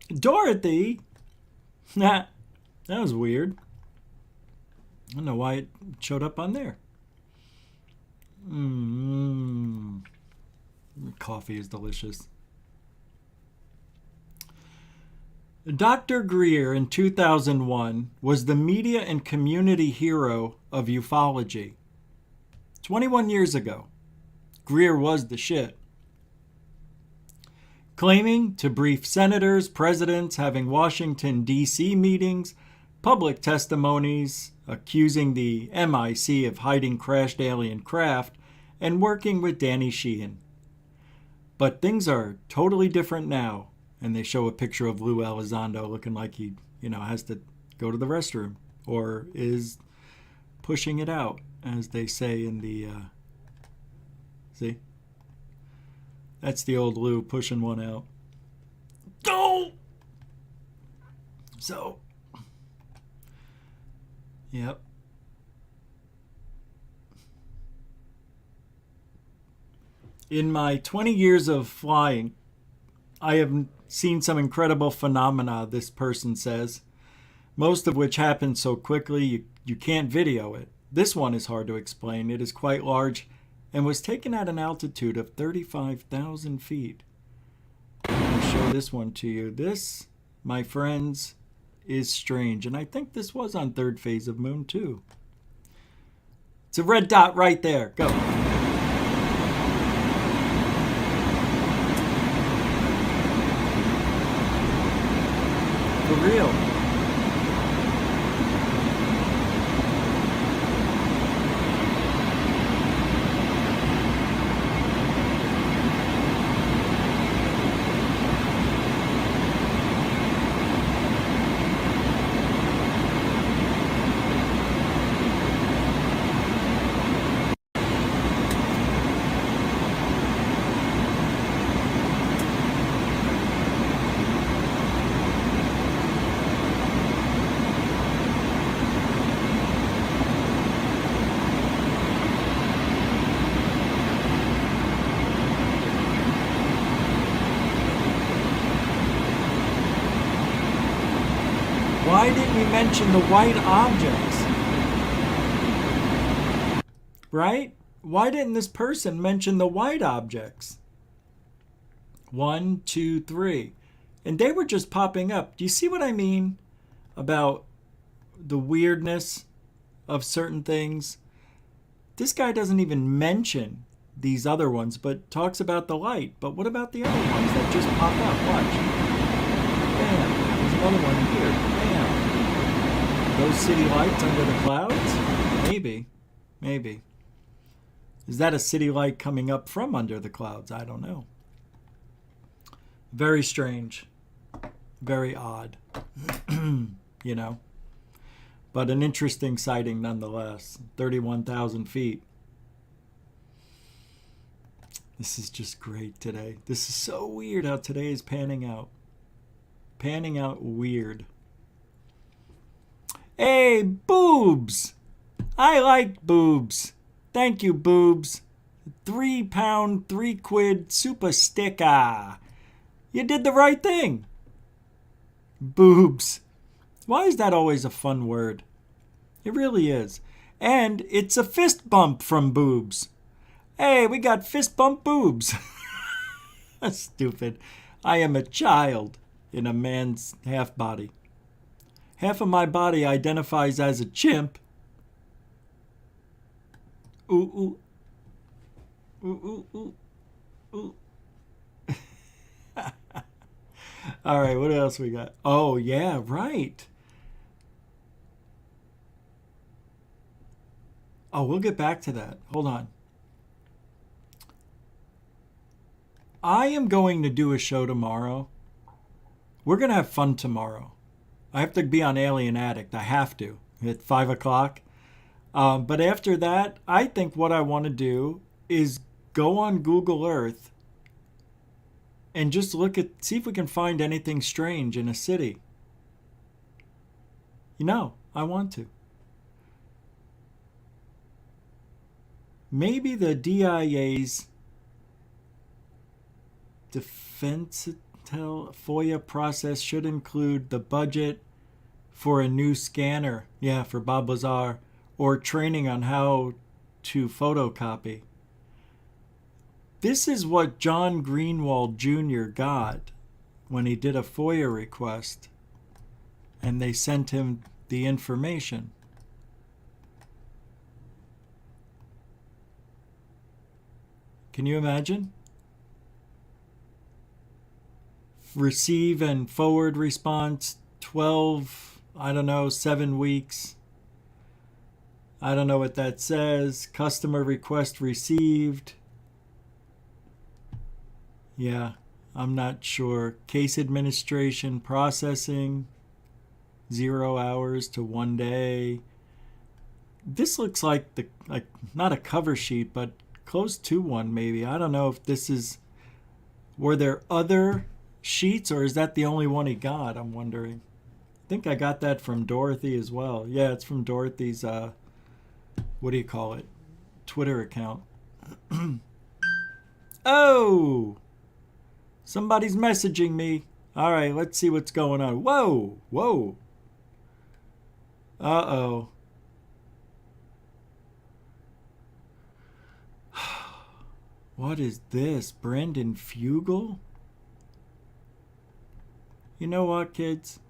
Dorothy? Nah, that was weird. I don't know why it showed up on there. Coffee is delicious. Dr. Greer in 2001 was the media and community hero of ufology. 21 years ago, Greer was the shit. Claiming to brief senators, presidents, having Washington, D.C. meetings, public testimonies, accusing the MIC of hiding crashed alien craft, and working with Danny Sheehan. But things are totally different now, and they show a picture of Lou Elizondo looking like he, has to go to the restroom, or is pushing it out, as they say in the, see? That's the old Lou pushing one out. Go! So, yep. In my 20 years of flying, I have seen some incredible phenomena, this person says, most of which happen so quickly you can't video it. This one is hard to explain. It is quite large and was taken at an altitude of 35,000 feet. I'll show this one to you. This, my friends, is strange. And I think this was on third phase of Moon too. It's a red dot right there. Go. For real. Why didn't we mention the white objects? Right? Why didn't this person mention the white objects? 1, 2, 3. And they were just popping up. Do you see what I mean about the weirdness of certain things? This guy doesn't even mention these other ones, but talks about the light. But what about the other ones that just pop up? Watch. Bam. There's another one here. Bam. Those city lights under the clouds? Maybe. Maybe. Is that a city light coming up from under the clouds? I don't know. Very strange. Very odd. You know? But an interesting sighting nonetheless. 31,000 feet. This is just great today. This is so weird how today is panning out. Panning out weird. Hey, boobs! I like boobs. Thank you, boobs. £3, 3 quid super sticker. You did the right thing. Boobs. Why is that always a fun word? It really is. And it's a fist bump from boobs. Hey, we got fist bump boobs. Stupid. I am a child in a man's half body. Half of my body identifies as a chimp. Ooh, ooh. Ooh, ooh, ooh, ooh. All right, what else we got? Oh, yeah, right. Oh, we'll get back to that. Hold on. I am going to do a show tomorrow. We're going to have fun tomorrow. I have to be on Alien Addict. I have to at 5 o'clock. But after that, I think what I want to do is go on Google Earth and just see if we can find anything strange in a city. You know, I want to. Maybe the DIA's defense FOIA process should include the budget for a new scanner. Yeah, for Bob Lazar. Or training on how to photocopy. This is what John Greenwald Jr. got when he did a FOIA request and they sent him the information. Can you imagine? Receive and forward response 7 weeks. I don't know what that says. Customer request received. Yeah, I'm not sure. Case administration processing, 0 hours to 1 day. This looks like not a cover sheet, but close to one maybe. I don't know if this is, were there other sheets or is that the only one he got? I'm wondering. I think I got that from Dorothy as well. Yeah, it's from Dorothy's, what do you call it? Twitter account. Oh! Somebody's messaging me. All right, let's see what's going on. Whoa, whoa. Uh-oh. What is this? Brandon Fugel? You know what, kids?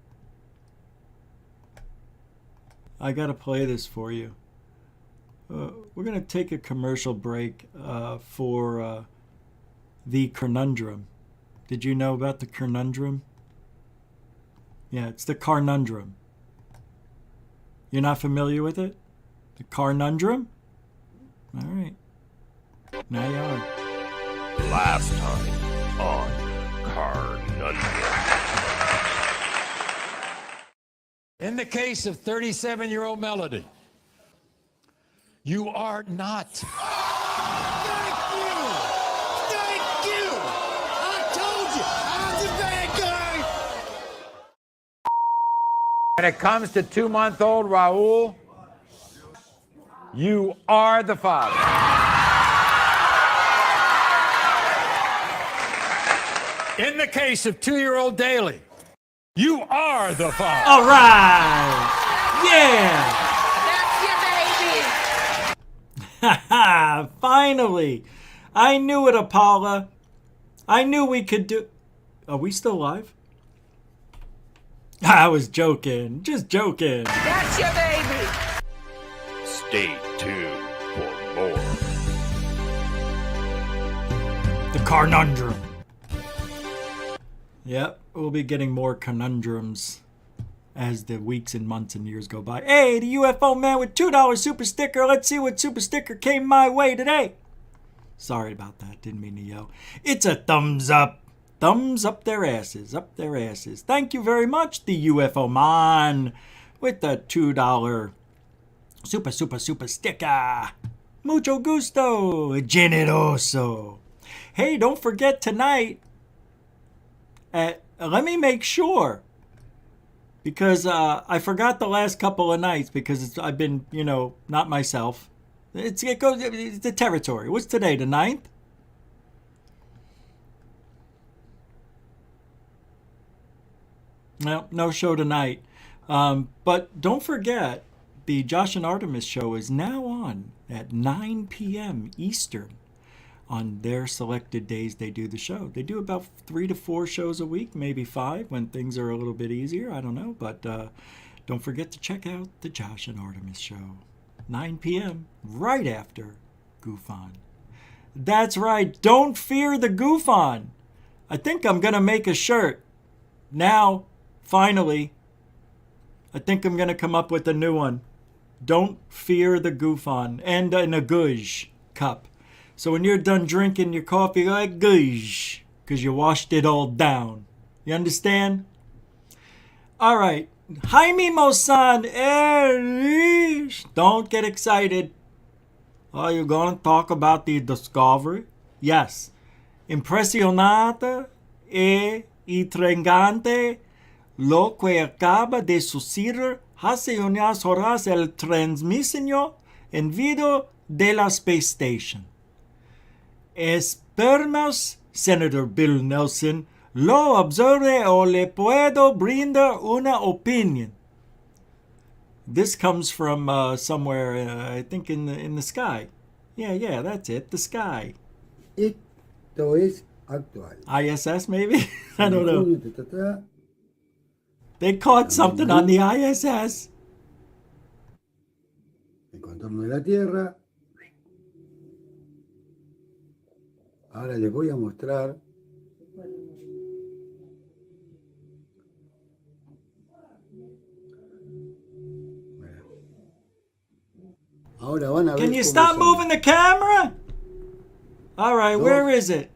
I gotta play this for you. We're gonna take a commercial break for the conundrum. Did you know about the conundrum? Yeah, it's the carnundrum. You're not familiar with it? The carnundrum? All right. Now you are. Last time on Carnundrum. In the case of 37-year-old Melody, you are not. Thank you! Thank you! I told you! I'm the bad guy! When it comes to 2-month-old Raul, you are the father. In the case of 2-year-old Daly, you are the father. All right. Yeah. That's your baby! Finally. I knew it, Apollo. I knew we could do... Are we still live? I was joking. Just joking. That's your baby. Stay tuned for more. The conundrum. Yep, we'll be getting more conundrums as the weeks and months and years go by. Hey, the UFO man with $2 super sticker. Let's see what super sticker came my way today. Sorry about that. Didn't mean to yell. It's a thumbs up. Thumbs up their asses. Up their asses. Thank you very much, the UFO man with the $2 super sticker. Mucho gusto. Generoso. Hey, don't forget tonight. Let me make sure. Because I forgot the last couple of nights because I've been, not myself. It's the territory. What's today, the 9th? Well, no show tonight. But don't forget, the Josh and Artemis show is now on at 9 p.m. Eastern. On their selected days they do the show. They do about 3 to 4 shows a week, maybe 5 when things are a little bit easier. I don't know. But don't forget to check out the Josh and Artemis show. 9 p.m. right after Goof On. That's right. Don't fear the Goof On. I think I'm going to make a shirt. Now, finally, I think I'm going to come up with a new one. Don't fear the Goof On. And in a Guj cup. So when you're done drinking your coffee, you're like Guj. Because you washed it all down. You understand? All right. Jaime Mosan, don't get excited. Are you going to talk about the discovery? Yes. Impressionante e intrigante lo que acaba de suceder hace unas horas el transmisión en video de la Space Station. Esperemos, Senator Bill Nelson, lo observe o le puedo brindar una opinion. This comes from somewhere, I think in the sky. Yeah, that's it, the sky. Esto es actual. ISS maybe? I don't know. Junio, They caught something on the ISS. el contorno de la Tierra. Ahora les voy a mostrar ahora van a ver Can you cómo stop son moving the camera? All right, where is it?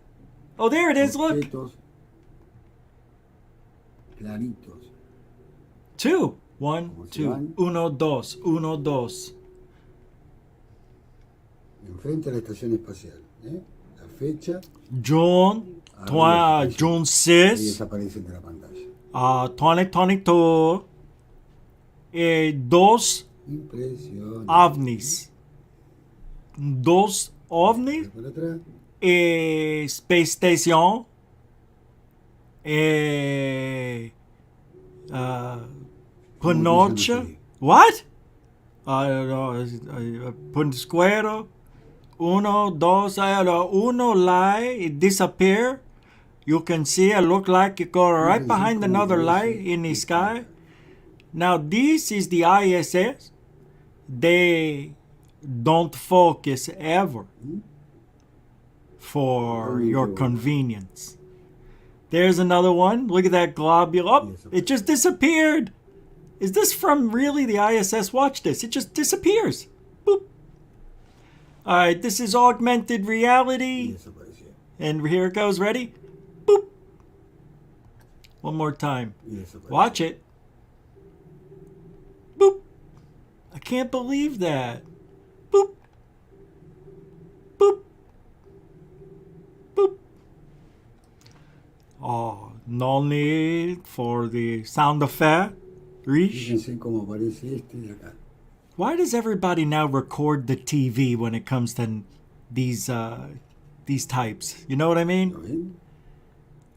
Oh, there it is, look. objetos claritos. 2. 1, ¿Cómo se 2. van? 1, 2. 1, 2. Enfrente a la estación espacial. La fecha June, June y 6, desaparecen de la pantalla. 2022. Dos Impresionante. ovnis. Dos ovnis. Para atrás. Space Station. Panocha. What? Punto square. 1, 2, uno light, it disappear. You can see it look like it go right behind another light in the sky. Now this is the ISS. They don't focus ever for your convenience. There's another one. Look at that globule. Oh, it just disappeared. Is this from really the ISS? Watch this. It just disappears. Boop. All right, this is augmented Y reality. desapareció. And here it goes. Ready? Boop. One more time. Y desapareció. Watch it. Boop. I can't believe that. Boop. Boop. Boop. Oh, no need for the sound effect. Reach. Fíjense cómo aparece este de acá. Why does everybody now record the TV when it comes to these types? You know what I mean? ¿Lo ven?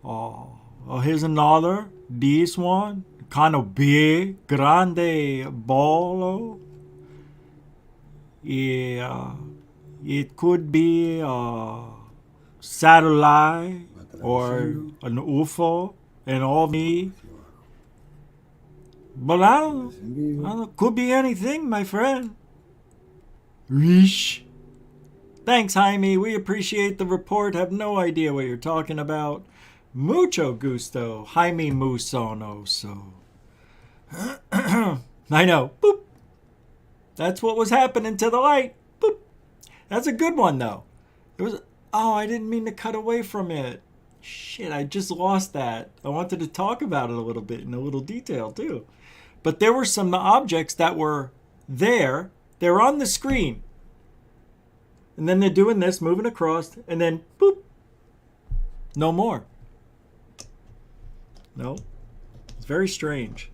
Oh, here's another. This one, kind of big, grande bolo. Yeah, it could be a satellite or an UFO and all me. But I don't know. Could be anything, my friend. Reesh. Thanks, Jaime. We appreciate the report. Have no idea what you're talking about. Mucho gusto. Jaime Musonoso. I know. Boop. That's what was happening to the light. Boop. That's a good one, though. It was. Oh, I didn't mean to cut away from it. Shit, I just lost that. I wanted to talk about it a little bit in a little detail, too. But there were some objects that were there. They're on the screen. And then they're doing this, moving across, and then, boop. No more. No. It's very strange.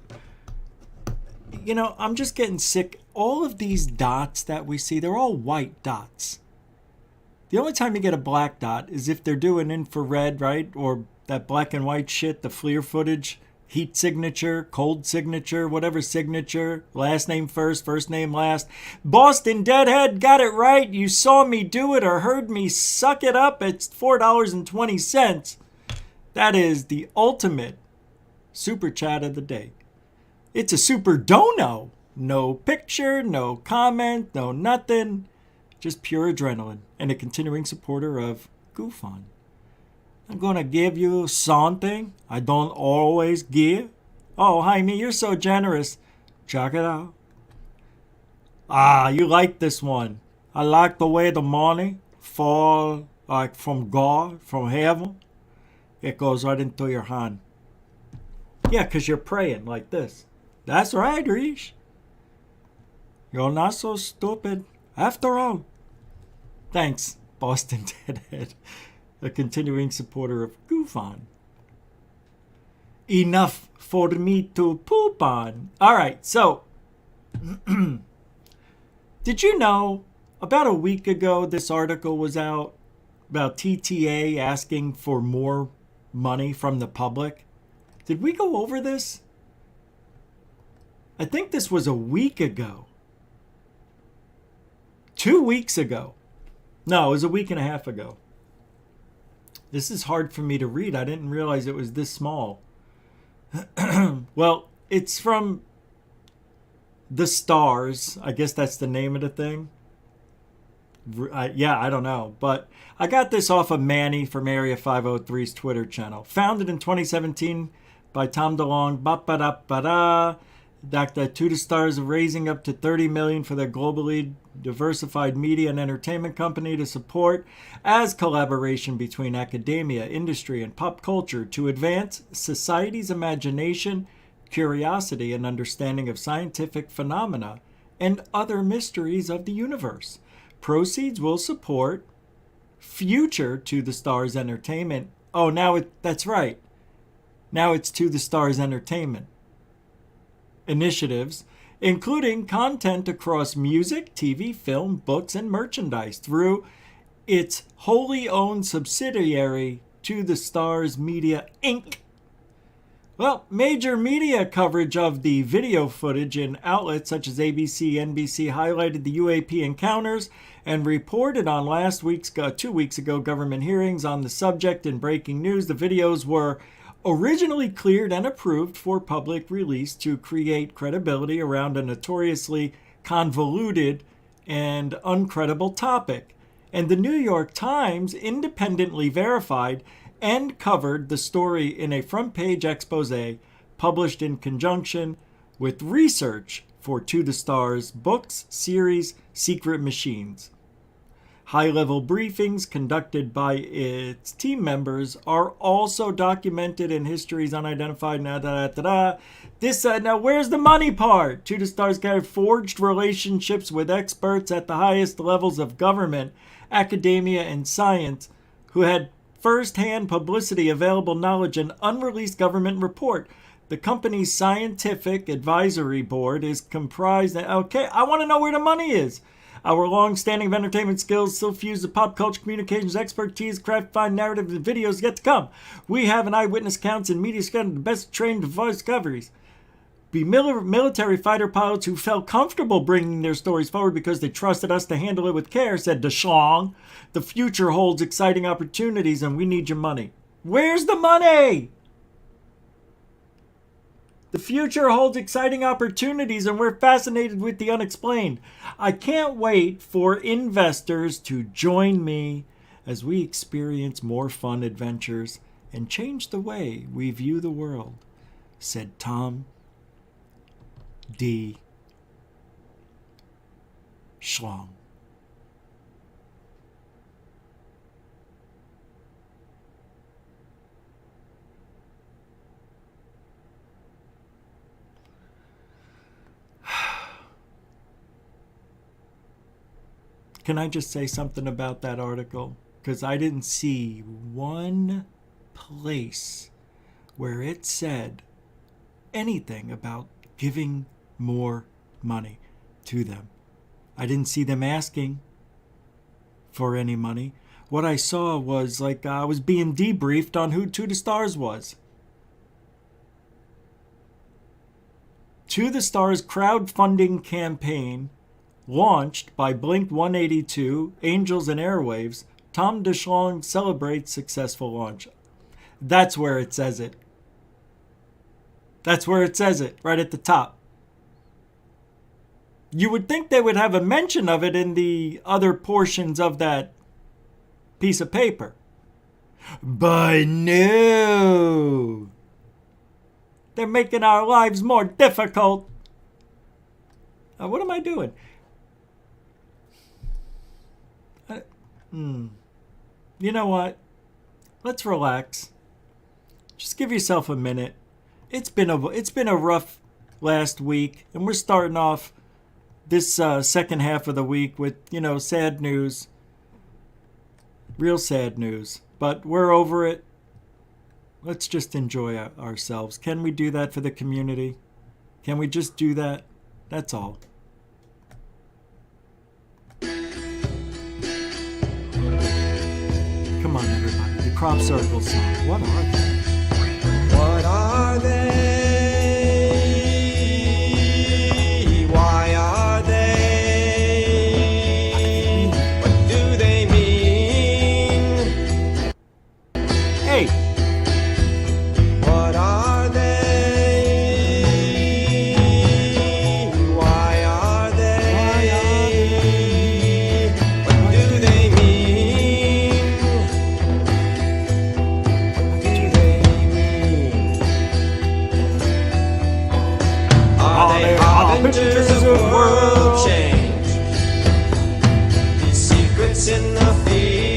You know, I'm just getting sick. All of these dots that we see, they're all white dots. The only time you get a black dot is if they're doing infrared, right? Or that black and white shit, the FLIR footage, heat signature, cold signature, whatever signature, last name first, first name last. Boston Deadhead got it right. You saw me do it or heard me suck it up. It's $4.20. That is the ultimate super chat of the day. It's a super dono. No picture, no comment, no nothing. Just pure adrenaline and a continuing supporter of Goofon. I'm going to give you something I don't always give. Oh, Jaime, you're so generous. Check it out. Ah, you like this one. I like the way the money fall like from God, from heaven. It goes right into your hand. Yeah, because you're praying like this. That's right, Rish. You're not so stupid. After all. Thanks, Boston Deadhead, a continuing supporter of Goofon. Enough for me to poop on. All right, so did you know about a week ago this article was out about TTA asking for more money from the public? Did we go over this? I think this was a week ago. 2 weeks ago. No, it was a week and a half ago. This is hard for me to read. I didn't realize it was this small. Well, it's from The Stars. I guess that's the name of the thing. Yeah, I don't know. But I got this off of Manny from Area 503's Twitter channel. Founded in 2017 by Tom DeLonge. Ba-ba-da-ba-da. Dr. To the Stars raising up to $30 million for their globally diversified media and entertainment company to support as collaboration between academia, industry, and pop culture to advance society's imagination, curiosity, and understanding of scientific phenomena and other mysteries of the universe. Proceeds will support future To the Stars entertainment. Oh, that's right. Now it's To the Stars entertainment initiatives, including content across music, TV, film, books, and merchandise through its wholly owned subsidiary, To the Stars Media, Inc. Well, major media coverage of the video footage in outlets such as ABC, NBC highlighted the UAP encounters and reported on 2 weeks ago government hearings on the subject. In breaking news, the videos were originally cleared and approved for public release to create credibility around a notoriously convoluted and uncredible topic. And the New York Times independently verified and covered the story in a front-page expose published in conjunction with research for To the Stars books series Secret Machines. High-level briefings conducted by its team members are also documented in History's Unidentified. Now, where's the money part? To the Stars carried forged relationships with experts at the highest levels of government, academia, and science who had first-hand publicity, available knowledge, and unreleased government report. The company's scientific advisory board is comprised. Okay, I want to know where the money is. Our long-standing entertainment skills still fuse the pop culture communications expertise, craft fine narrative, and videos yet to come. We have an eyewitness accounts and media scouting the best trained discoveries. Be military fighter pilots who felt comfortable bringing their stories forward because they trusted us to handle it with care, said DeShlong. The future holds exciting opportunities and we need your money. Where's the money? The future holds exciting opportunities and we're fascinated with the unexplained. I can't wait for investors to join me as we experience more fun adventures and change the way we view the world, said Tom D. Schlong. Can I just say something about that article? Because I didn't see one place where it said anything about giving more money to them. I didn't see them asking for any money. What I saw was like I was being debriefed on who To the Stars was. To the Stars crowdfunding campaign launched by Blink 182, Angels and Airwaves. Tom DeShlong celebrates successful launch. That's where it says it. That's where it says it, right at the top. You would think they would have a mention of it in the other portions of that piece of paper. But no. They're making our lives more difficult. What am I doing? You know what? Let's relax. Just give yourself a minute. It's been a rough last week, and we're starting off this second half of the week with, sad news. Real sad news. But we're over it. Let's just enjoy ourselves. Can we do that for the community? Can we just do that? That's all. Come on, everybody. The Crop Circle song. What are they? What are they? Why are they? What do they mean? Hey! What are they? Why are they? What do they mean? What do they mean? Are they harbingers of world change? These secrets in the fields.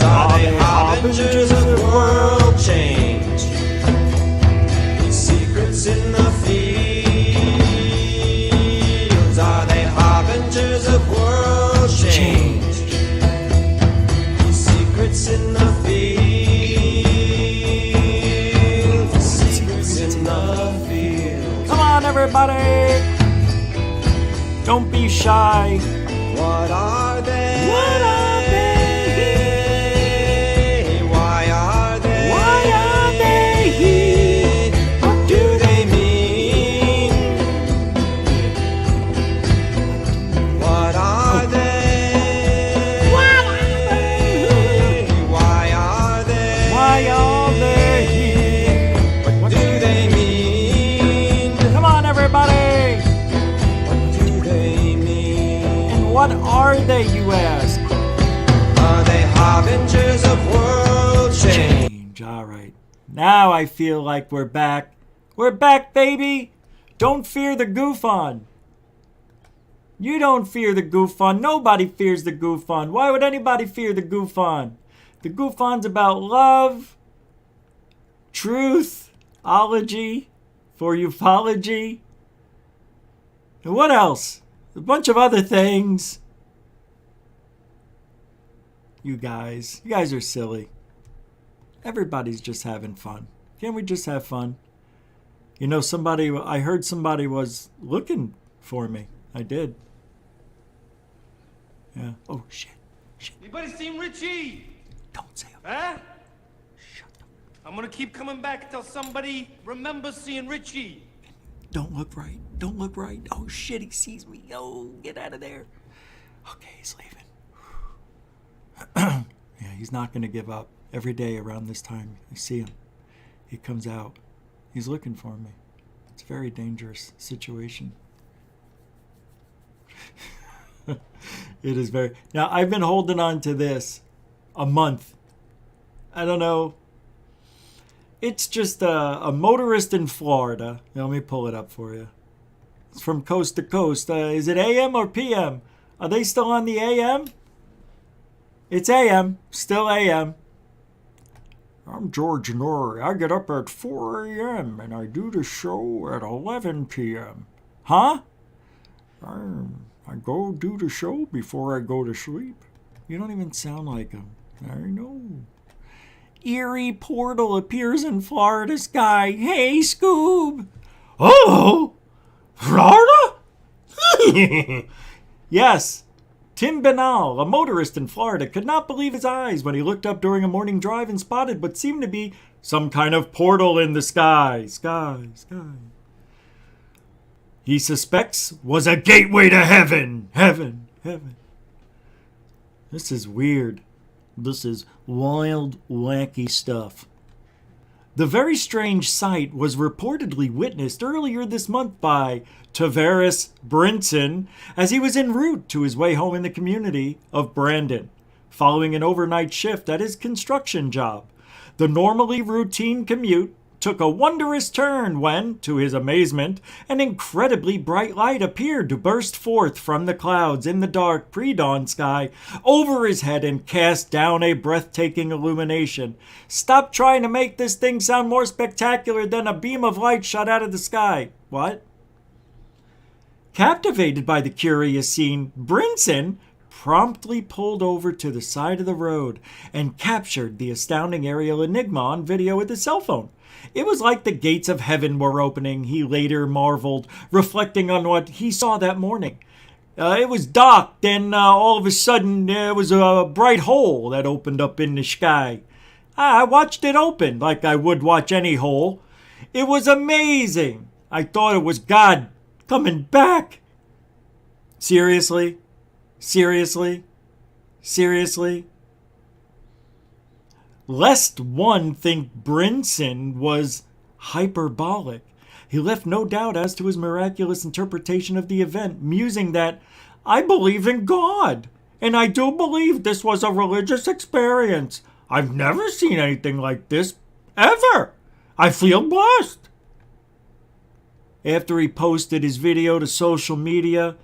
Are they harbingers of world change? These secrets in the fields. Are they harbingers of world change? These secrets in the fields. These secrets in the fields. Come on, everybody! Don't be shy. What are they? What are they? Why are they? Why are they here? What do they mean? What are they? Why are they? Why are they here? What do they mean? Come on, everybody! What do they mean? And what are they, you ask? Are they harbingers of world change? Change. All right. Now I feel like we're back. We're back, baby! Don't fear the goof-on. You don't fear the goof-on. Nobody fears the goof-on. Why would anybody fear the goof-on? The goof-on's about love, truth, ology, for ufology. And what else? A bunch of other things. You guys are silly. Everybody's just having fun. Can't we just have fun? I heard somebody was looking for me. I did. Yeah. Oh, shit. Anybody seen Richie? Don't say it. Huh? Shut up. I'm gonna keep coming back until somebody remembers seeing Richie. Don't look right. Don't look right. Oh, shit, he sees me. Oh, get out of there. Okay, he's leaving. Yeah, he's not going to give up. Every day around this time, I see him. He comes out. He's looking for me. It's a very dangerous situation. It is very... Now, I've been holding on to this a month. I don't know. It's just a motorist in Florida. Let me pull it up for you. It's from coast to coast. Is it AM or PM? Are they still on the AM? It's AM. Still AM. I'm George Norrie. I get up at 4 a.m. and I do the show at 11 p.m. Huh? I go do the show before I go to sleep. You don't even sound like him. I know. Eerie portal appears in Florida sky. Hey, Scoob. Oh, Florida? Yes. Tim Benal, a motorist in Florida, could not believe his eyes when he looked up during a morning drive and spotted what seemed to be some kind of portal in the sky. Sky. He suspects was a gateway to heaven. Heaven. This is weird. This is wild, wacky stuff. The very strange sight was reportedly witnessed earlier this month by Tavares Brinson as he was en route to his way home in the community of Brandon, following an overnight shift at his construction job. The normally routine commute took a wondrous turn when, to his amazement, an incredibly bright light appeared to burst forth from the clouds in the dark pre-dawn sky over his head and cast down a breathtaking illumination. Stop trying to make this thing sound more spectacular than a beam of light shot out of the sky. What? Captivated by the curious scene, Brinson promptly pulled over to the side of the road and captured the astounding aerial enigma on video with his cell phone. It was like the gates of heaven were opening, he later marveled, reflecting on what he saw that morning. It was dark, then all of a sudden there was a bright hole that opened up in the sky. I watched it open like I would watch any hole. It was amazing. I thought it was God coming back. Seriously? Lest one think Brinson was hyperbolic, he left no doubt as to his miraculous interpretation of the event, musing that, I believe in God, and I do believe this was a religious experience. I've never seen anything like this, ever. I feel blessed. After he posted his video to social media,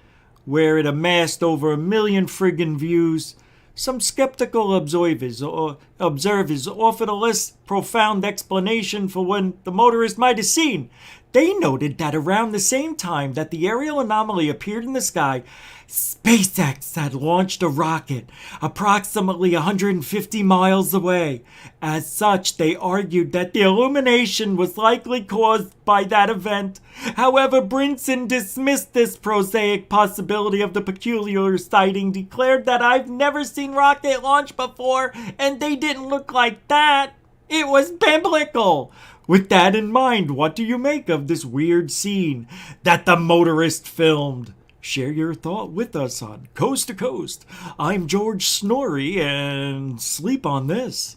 where it amassed over 1 million friggin' views, some skeptical observers offered a less profound explanation for what the motorist might have seen. They noted that around the same time that the aerial anomaly appeared in the sky, SpaceX had launched a rocket approximately 150 miles away. As such, they argued that the illumination was likely caused by that event. However, Brinson dismissed this prosaic possibility of the peculiar sighting, declared that I've never seen rocket launch before, and they didn't look like that. It was biblical. With that in mind, what do you make of this weird scene that the motorist filmed? Share your thought with us on Coast to Coast. I'm George Snorri, and sleep on this.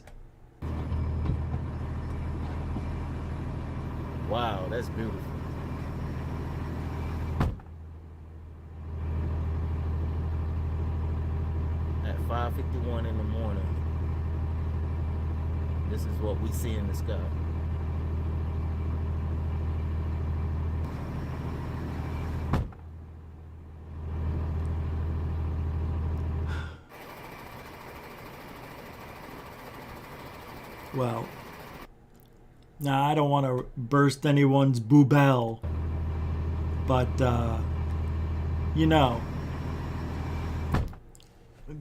Wow, that's beautiful. At 5:51 in the morning, this is what we see in the sky. Well, now I don't want to burst anyone's boobell, but,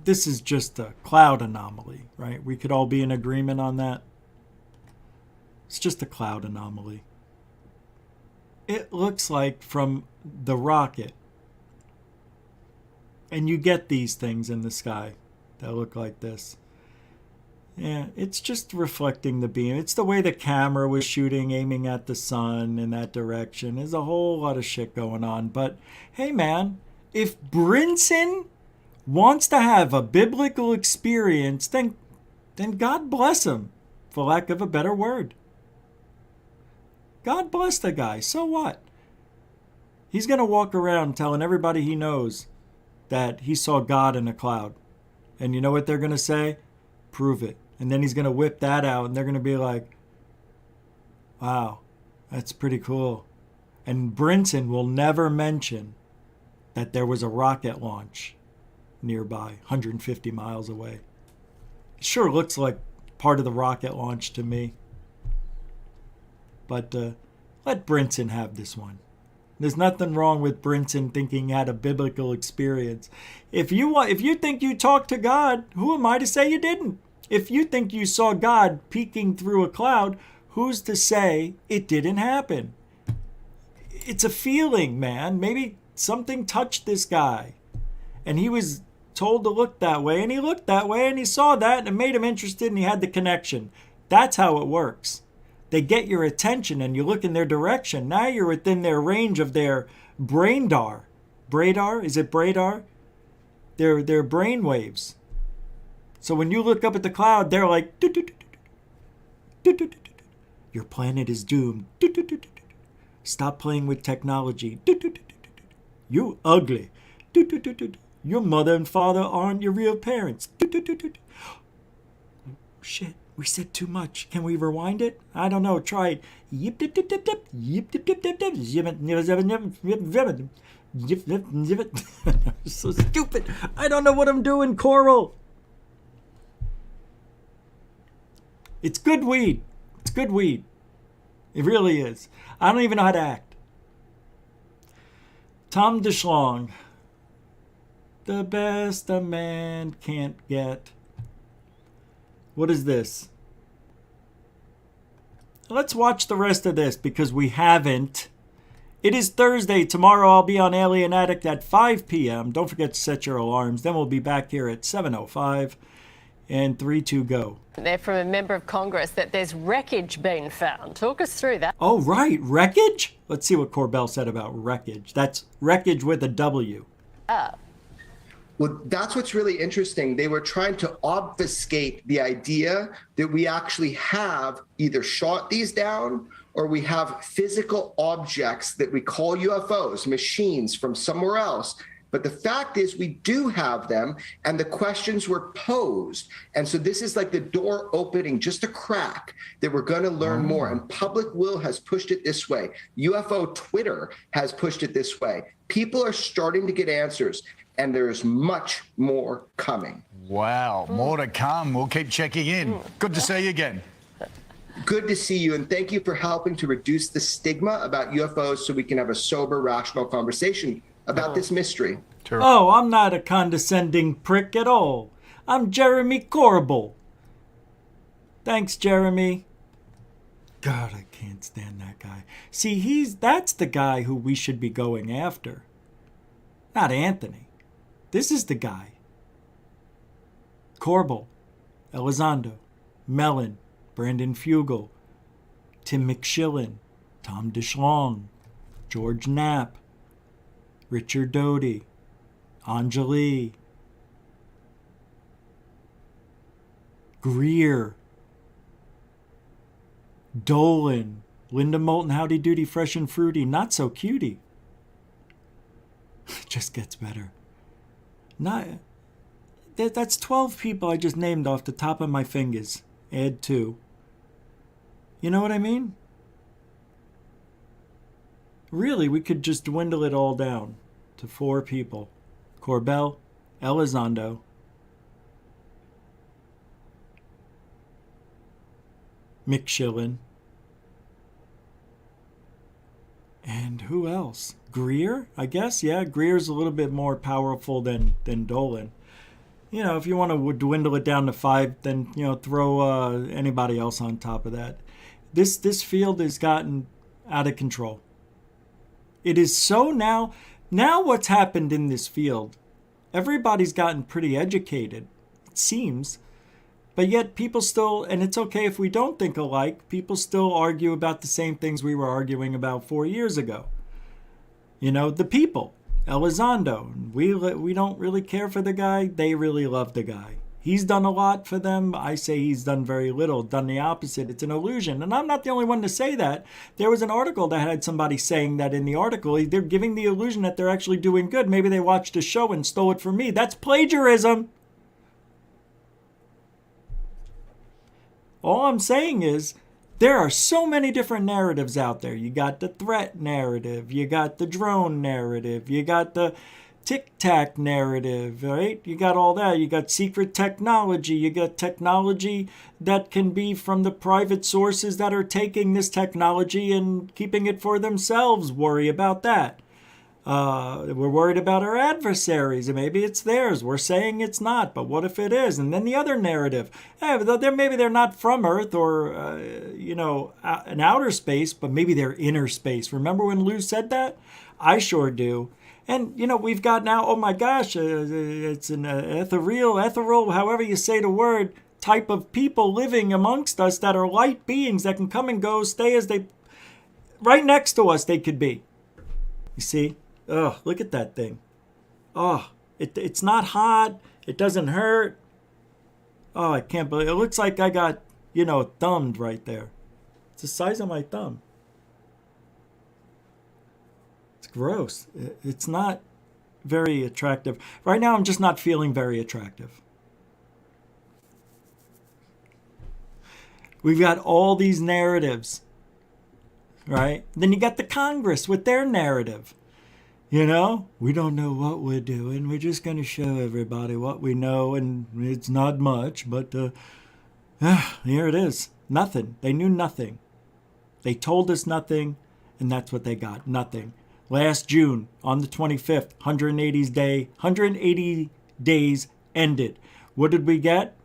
this is just a cloud anomaly, right? We could all be in agreement on that. It's just a cloud anomaly. It looks like from the rocket, and you get these things in the sky that look like this. Yeah, it's just reflecting the beam. It's the way the camera was shooting, aiming at the sun in that direction. There's a whole lot of shit going on. But, hey man, if Brinson wants to have a biblical experience, then then God bless him, for lack of a better word. God bless the guy. So what? He's going to walk around telling everybody he knows that he saw God in a cloud. And you know what they're going to say? Prove it. And then he's going to whip that out, and they're going to be like, wow, that's pretty cool. And Brinson will never mention that there was a rocket launch nearby, 150 miles away. It sure looks like part of the rocket launch to me. But let Brinson have this one. There's nothing wrong with Brinson thinking he had a biblical experience. If you think you talked to God, who am I to say you didn't? If you think you saw God peeking through a cloud, who's to say it didn't happen? It's a feeling, man. Maybe something touched this guy, and he was told to look that way, and he looked that way, and he saw that, and it made him interested, and he had the connection. That's how it works. They get your attention, and you look in their direction. Now you're within their range of their braindar. Bradar? Is it bradar? Their brain waves. So when you look up at the cloud, they're like, your planet is doomed. Stop playing with technology. You ugly. Your mother and father aren't your real parents. Shit, we said too much. Can we rewind it? I don't know. Try it. So stupid. I don't know what I'm doing, Coral. It's good weed. It's good weed. It really is. I don't even know how to act. Tom DeShlong. The best a man can't get. What is this? Let's watch the rest of this because we haven't. It is Thursday. Tomorrow I'll be on Alien Addict at 5 p.m. Don't forget to set your alarms. Then we'll be back here at 7:05. And 3, 2, go. They're from a member of Congress that there's wreckage being found. Talk us through that. Oh, right. Wreckage? Let's see what Corbell said about wreckage. That's wreckage with a W. Well, that's what's really interesting. They were trying to obfuscate the idea that we actually have either shot these down or we have physical objects that we call UFOs, machines from somewhere else. But the fact is we do have them, and the questions were posed. And so this is like the door opening, just a crack, that we're going to learn more. And public will has pushed it this way. UFO Twitter has pushed it this way. People are starting to get answers, and there's much more coming. Wow, more to come. We'll keep checking in. Good to see you again. Good to see you, and thank you for helping to reduce the stigma about UFOs so we can have a sober, rational conversation about this mystery. Oh, I'm not a condescending prick at all. I'm Jeremy Corbell. Thanks, Jeremy. God, I can't stand that guy. See, that's the guy who we should be going after. Not Anthony. This is the guy. Corbell, Elizondo, Mellon, Brandon Fugel, Tim McShillen, Tom DeShlong, George Knapp, Richard Doty, Anjali, Greer, Dolan, Linda Moulton, Howdy Doody, Fresh and Fruity, Not So Cutie. Just gets better. That's 12 people I just named off the top of my fingers. Add 2. You know what I mean? Really, we could just dwindle it all down to 4 people. Corbell, Elizondo, McShillen, and who else? Greer, I guess? Yeah, Greer's a little bit more powerful than Dolan. You know, if you want to dwindle it down to 5, then, throw anybody else on top of that. This field has gotten out of control. It is so now what's happened in this field, everybody's gotten pretty educated, it seems, but yet people still, and it's okay if we don't think alike, people still argue about the same things we were arguing about 4 years ago. The people, Elizondo, we don't really care for the guy, they really love the guy. he's done a lot for them. I say he's done very little, done the opposite. It's an illusion. And I'm not the only one to say that. There was an article that had somebody saying that in the article. They're giving the illusion that they're actually doing good. Maybe they watched a show and stole it from me. That's plagiarism. All I'm saying is there are so many different narratives out there. You got the threat narrative. You got the drone narrative. You got the tic-tac narrative, right? You got all that. You got secret technology. You got technology that can be from the private sources that are taking this technology and keeping it for themselves. Worry about that. We're worried about our adversaries, and maybe it's theirs. We're saying it's not, but what if it is? And then the other narrative, maybe they're not from Earth or, an outer space, but maybe they're inner space. Remember when Lou said that? I sure do. And, we've got now, oh my gosh, it's an ethereal, however you say the word, type of people living amongst us that are light beings that can come and go, stay as they, right next to us they could be. You see? Oh, look at that thing. Oh, it's not hot. It doesn't hurt. Oh, I can't believe it. It looks like I got, thumbed right there. It's the size of my thumb. It's gross. It's not very attractive. Right now, I'm just not feeling very attractive. We've got all these narratives, right? Then you got the Congress with their narrative. We don't know what we're doing. We're just going to show everybody what we know, and it's not much, but here it is. Nothing. They knew nothing. They told us nothing, and that's what they got. Nothing. Last June, on the 25th, 180 days ended. What did we get?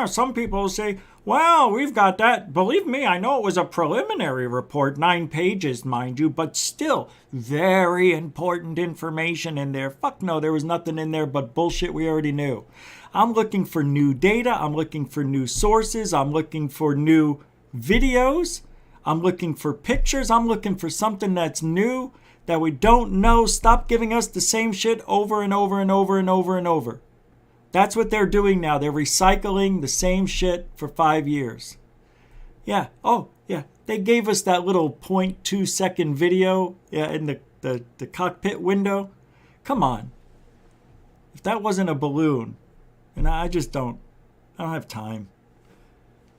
Some people say, well, we've got that. Believe me, I know it was a preliminary report, 9 pages, mind you, but still very important information in there. Fuck no, there was nothing in there but bullshit we already knew. I'm looking for new data. I'm looking for new sources. I'm looking for new videos. I'm looking for pictures. I'm looking for something that's new that we don't know. Stop giving us the same shit over and over and over and over and over. That's what they're doing now. They're recycling the same shit for 5 years. Yeah. Oh, yeah. They gave us that little 0.2 second video in the cockpit window. Come on. If that wasn't a balloon, and I don't have time.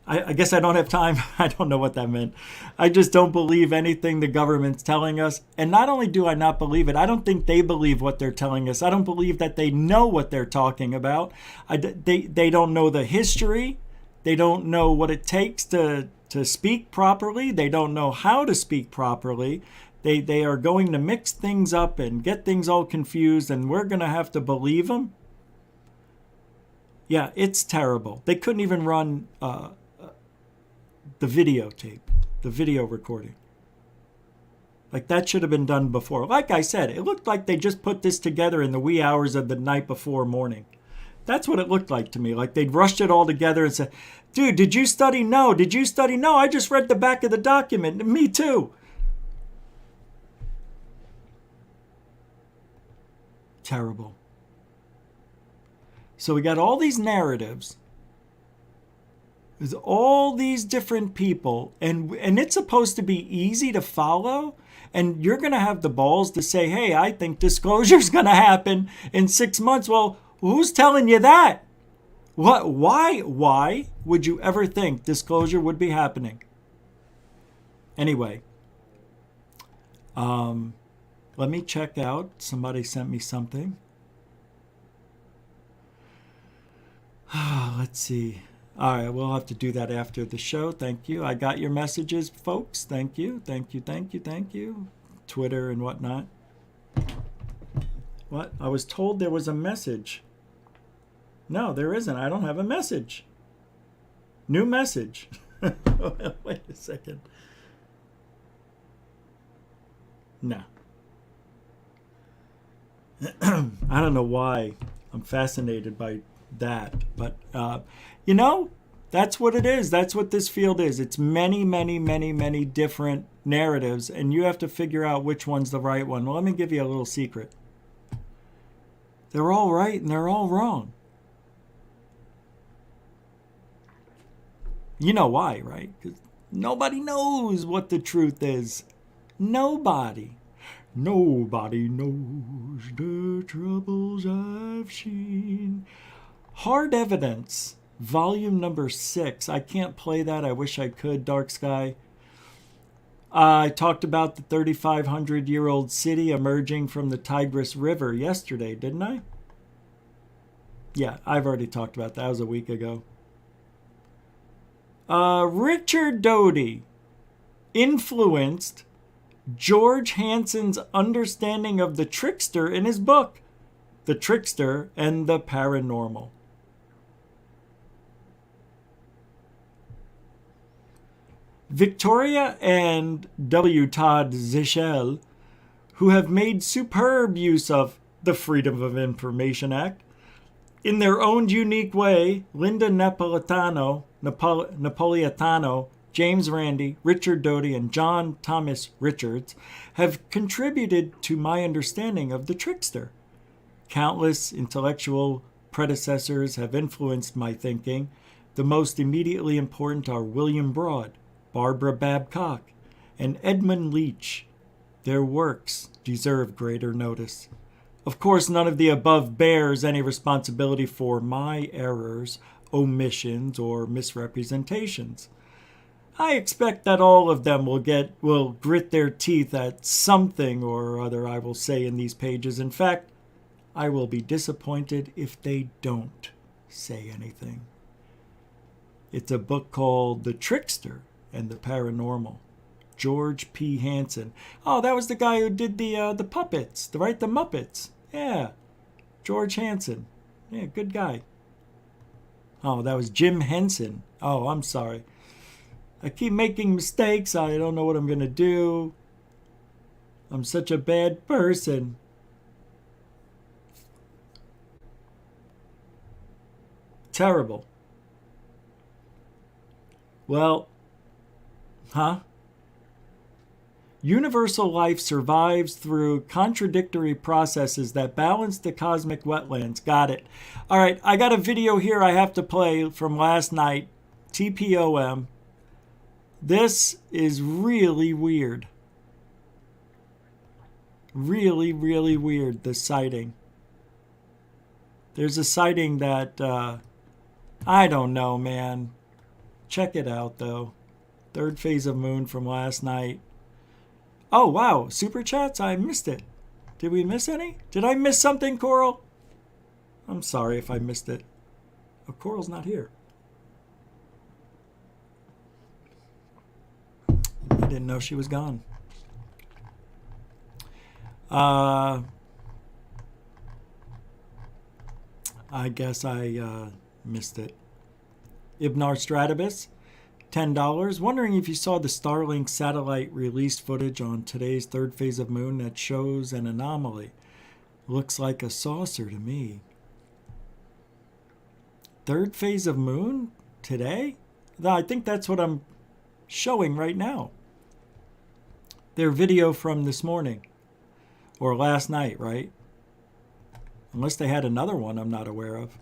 I guess I don't have time. I don't know what that meant. I just don't believe anything the government's telling us. And not only do I not believe it, I don't think they believe what they're telling us. I don't believe that they know what they're talking about. They don't know the history. They don't know what it takes to speak properly. They don't know how to speak properly. They are going to mix things up and get things all confused, and we're going to have to believe them. Yeah, it's terrible. They couldn't even run the videotape, the video recording. Like, that should have been done before. Like I said, it looked like they just put this together in the wee hours of the night before morning. That's what it looked like to me. Like they'd rushed it all together and said, dude, did you study? No. Did you study? No, I just read the back of the document. Me too. Terrible. So we got all these narratives. There's all these different people, and it's supposed to be easy to follow, and you're going to have the balls to say, hey, I think disclosure's going to happen in 6 months. Well, who's telling you that? What? Why would you ever think disclosure would be happening? Anyway, let me check out. Somebody sent me something. Let's see. All right, we'll have to do that after the show. Thank you. I got your messages, folks. Thank you. Twitter and whatnot. What? I was told there was a message. No, there isn't. I don't have a message. New message. Wait a second. No. I don't know why I'm fascinated by that, but that's what it is. That's what this field is. It's many different narratives, and you have to figure out which one's the right one. Well, let me give you a little secret. They're all right and they're all wrong. You know why, right? Because nobody knows what the truth is. Nobody. Nobody knows the troubles I've seen. Hard Evidence, volume number 6. I can't play that. I wish I could, Dark Sky. I talked about the 3,500-year-old city emerging from the Tigris River yesterday, didn't I? Yeah, I've already talked about that. That was a week ago. Richard Doty influenced George Hansen's understanding of the trickster in his book, The Trickster and the Paranormal. Victoria and W. Todd Zichel, who have made superb use of the Freedom of Information Act, in their own unique way, Linda Napolitano, James Randi, Richard Doty, and John Thomas Richards have contributed to my understanding of the trickster. Countless intellectual predecessors have influenced my thinking. The most immediately important are William Broad, Barbara Babcock, and Edmund Leach. Their works deserve greater notice. Of course, none of the above bears any responsibility for my errors, omissions, or misrepresentations. I expect that all of them will grit their teeth at something or other I will say in these pages. In fact, I will be disappointed if they don't say anything. It's a book called The Trickster and the Paranormal. George P. Hansen. Oh, that was the guy who did the puppets, the Muppets. Yeah, George Hansen. Yeah, good guy. Oh, that was Jim Henson. Oh, I'm sorry. I keep making mistakes. I don't know what I'm going to do. I'm such a bad person. Terrible. Well, Universal life survives through contradictory processes that balance the cosmic wetlands. Got it. All right, I got a video here I have to play from last night. TPOM. This is really weird. Really, really weird, the sighting. There's a sighting that, I don't know, man. Check it out, though. Third phase of moon from last night. Oh, wow. Super chats? I missed it. Did we miss any? Did I miss something, Coral? I'm sorry if I missed it. Oh, Coral's not here. I didn't know she was gone. I guess I missed it. Ibnar Stratabus, $10. Wondering if you saw the Starlink satellite released footage on today's third phase of moon that shows an anomaly. Looks like a saucer to me. Third phase of moon today? I think that's what I'm showing right now. Their video from this morning. Or last night, right? Unless they had another one I'm not aware of.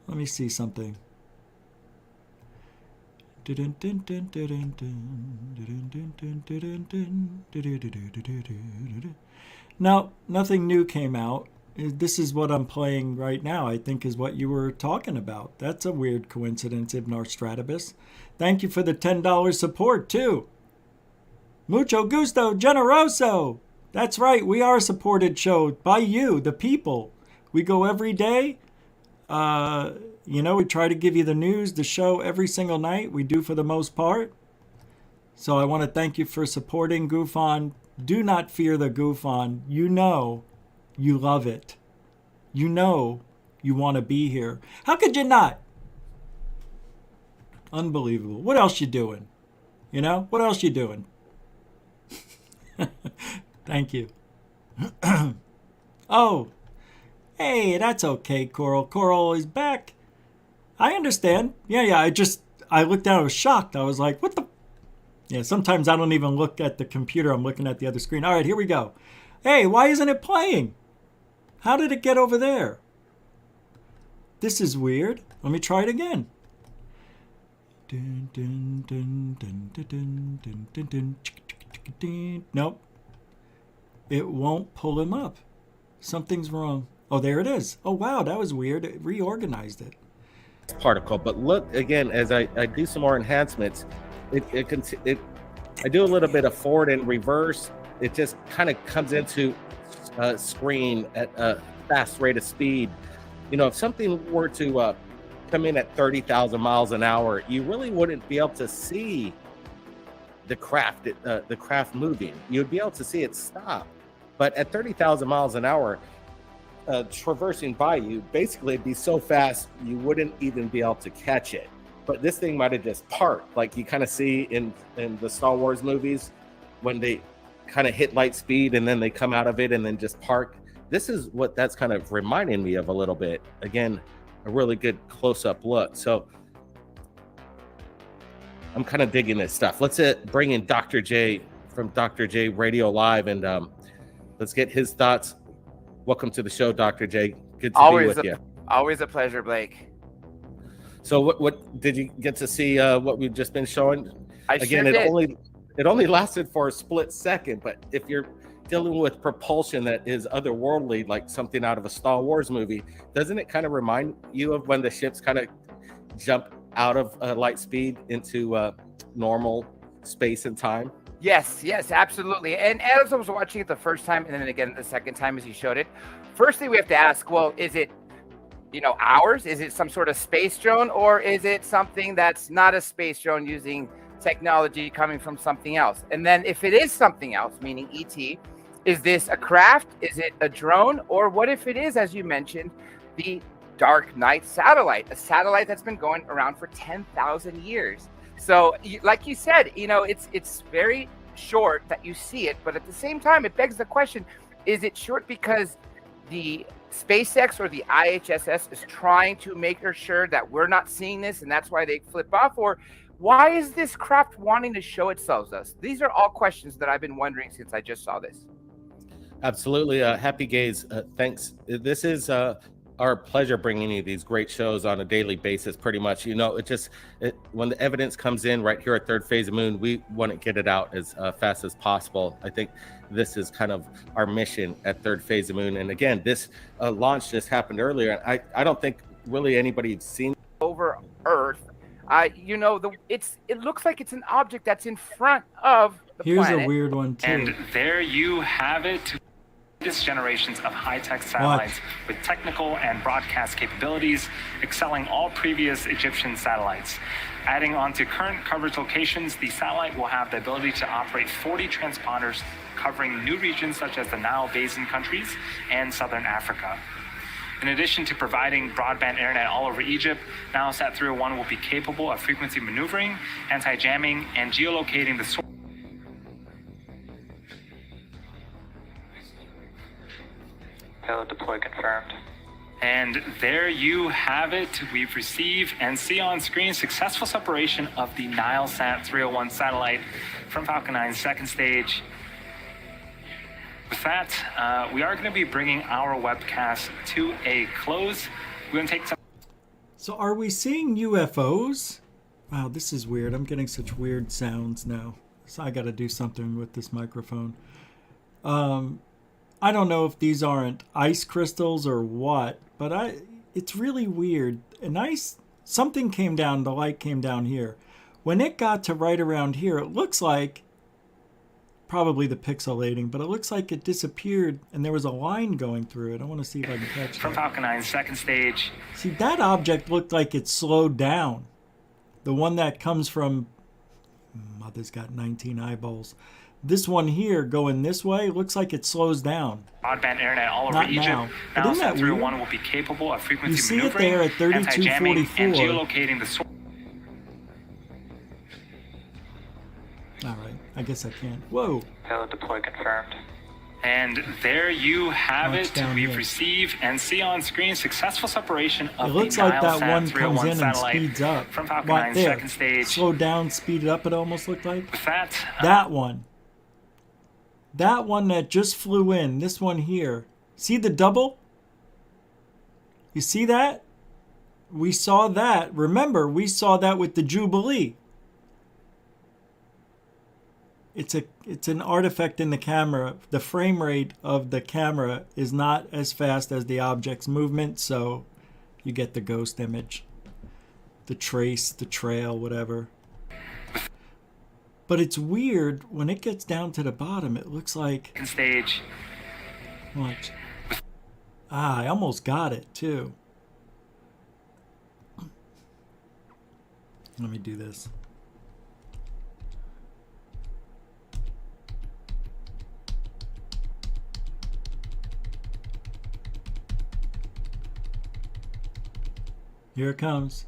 Let me see something. No, nothing new came out. This is what I'm playing right now, I think is what you were talking about. That's a weird coincidence, Ibnar Stratabus. Thank you for the $10 support, too. Mucho gusto, generoso. That's right, we are a supported show by you, the people. We go every day. We try to give you the news, the show every single night. We do for the most part. So I want to thank you for supporting GoofOn. Do not fear the GoofOn. You know you love it. You know you want to be here. How could you not? Unbelievable. What else you doing? What else you doing? Thank you. Oh, hey, that's okay, Coral. Coral is back. I understand. Yeah, I looked down, I was shocked. I was like, what the? Yeah, sometimes I don't even look at the computer. I'm looking at the other screen. All right, here we go. Hey, why isn't it playing? How did it get over there? This is weird. Let me try it again. Dun, dun, dun, dun, dun, dun, dun, dun, dun, dun. Nope. It won't pull him up. Something's wrong. Oh, there it is. Oh, wow, that was weird. It reorganized it. Particle, but look again as I do some more enhancements. I do a little bit of forward and reverse. It just kind of comes into screen at a fast rate of speed. You know, if something were to come in at 30,000 miles an hour, you really wouldn't be able to see the craft moving. You'd be able to see it stop, but at 30,000 miles an hour, traversing by you, basically it'd be so fast you wouldn't even be able to catch it. But this thing might have just parked, like you kind of see in the Star Wars movies when they kind of hit light speed and then they come out of it and then just park. This is what that's kind of reminding me of a little bit. Again, a really good close-up look. So I'm kind of digging this stuff. Let's bring in Dr. J from Dr. J Radio Live, and let's get his thoughts. Welcome to the show, Dr. J. Good to be with you. Always a pleasure, Blake. So what did you get to see what we've just been showing? Again, sure did. It only lasted for a split second, but if you're dealing with propulsion that is otherworldly, like something out of a Star Wars movie, doesn't it kind of remind you of when the ships kind of jump out of light speed into normal space and time? Yes, absolutely. And as I was watching it the first time and then again the second time as you showed it, firstly we have to ask, well, is it, ours? Is it some sort of space drone, or is it something that's not a space drone using technology coming from something else? And then if it is something else, meaning ET, is this a craft? Is it a drone? Or what if it is, as you mentioned, the Dark Knight satellite, a satellite that's been going around for 10,000 years? So like you said, it's very short that you see it, but at the same time, it begs the question, is it short because the SpaceX or the IHSS is trying to make sure that we're not seeing this and that's why they flip off? Or why is this craft wanting to show itself to us? These are all questions that I've been wondering since I just saw this. Absolutely. Happy Gaze. Thanks. This is our pleasure bringing you these great shows on a daily basis, pretty much. When the evidence comes in right here at Third Phase of Moon, we want to get it out as fast as possible. I think this is kind of our mission at Third Phase of Moon. And again, this launch just happened earlier. I don't think really anybody had seen over Earth. It looks like it's an object that's in front of the planet. Here's a weird one too. And there you have it. Latest generations of high-tech satellites with technical and broadcast capabilities excelling all previous Egyptian satellites. Adding on to current coverage locations, the satellite will have the ability to operate 40 transponders covering new regions such as the Nile Basin countries and Southern Africa. In addition to providing broadband internet all over Egypt, Nilesat 301 will be capable of frequency maneuvering, anti-jamming, and geolocating the source. Payload deploy confirmed. And there you have it. We've received and see on screen successful separation of the Nilesat 301 satellite from Falcon 9's second stage. With that, we are going to be bringing our webcast to a close. We're going to take some. So are we seeing UFOs? Wow, this is weird. I'm getting such weird sounds now. So I got to do something with this microphone. I don't know if these aren't ice crystals or what, but it's really weird. Something came down, the light came down here. When it got to right around here, it looks like, probably the pixelating, but it looks like it disappeared and there was a line going through it. I want to see if I can catch from Falcon 9's second stage. See, that object looked like it slowed down. The one that comes from, mother's got 19 eyeballs. This one here going this way looks like it slows down. Broadband internet all over Not Egypt. now. Nilesat 301 will be capable of frequency you see maneuvering, it there at 3244. and geolocating the source. All right, I guess I can't. Whoa. Payload deploy confirmed. And there you have Watch it. down We've here. received and see on screen successful separation of It looks the like that Nilesat one 301 comes in and satellite speeds up. from Falcon Right 9's there. second stage. Slow down, speed it up, it almost looked like. With that, That one. That one that just flew in. This one here. See the double? You see that? we saw that. Remember, we saw that with the Jubilee. It's an artifact in the camera. The frame rate of the camera is not as fast as the object's movement, so you get the ghost image, the trace, the trail, whatever. But it's weird when it gets down to the bottom. It looks like stage. Watch. Ah, I almost got it too. Let me do this. Here it comes.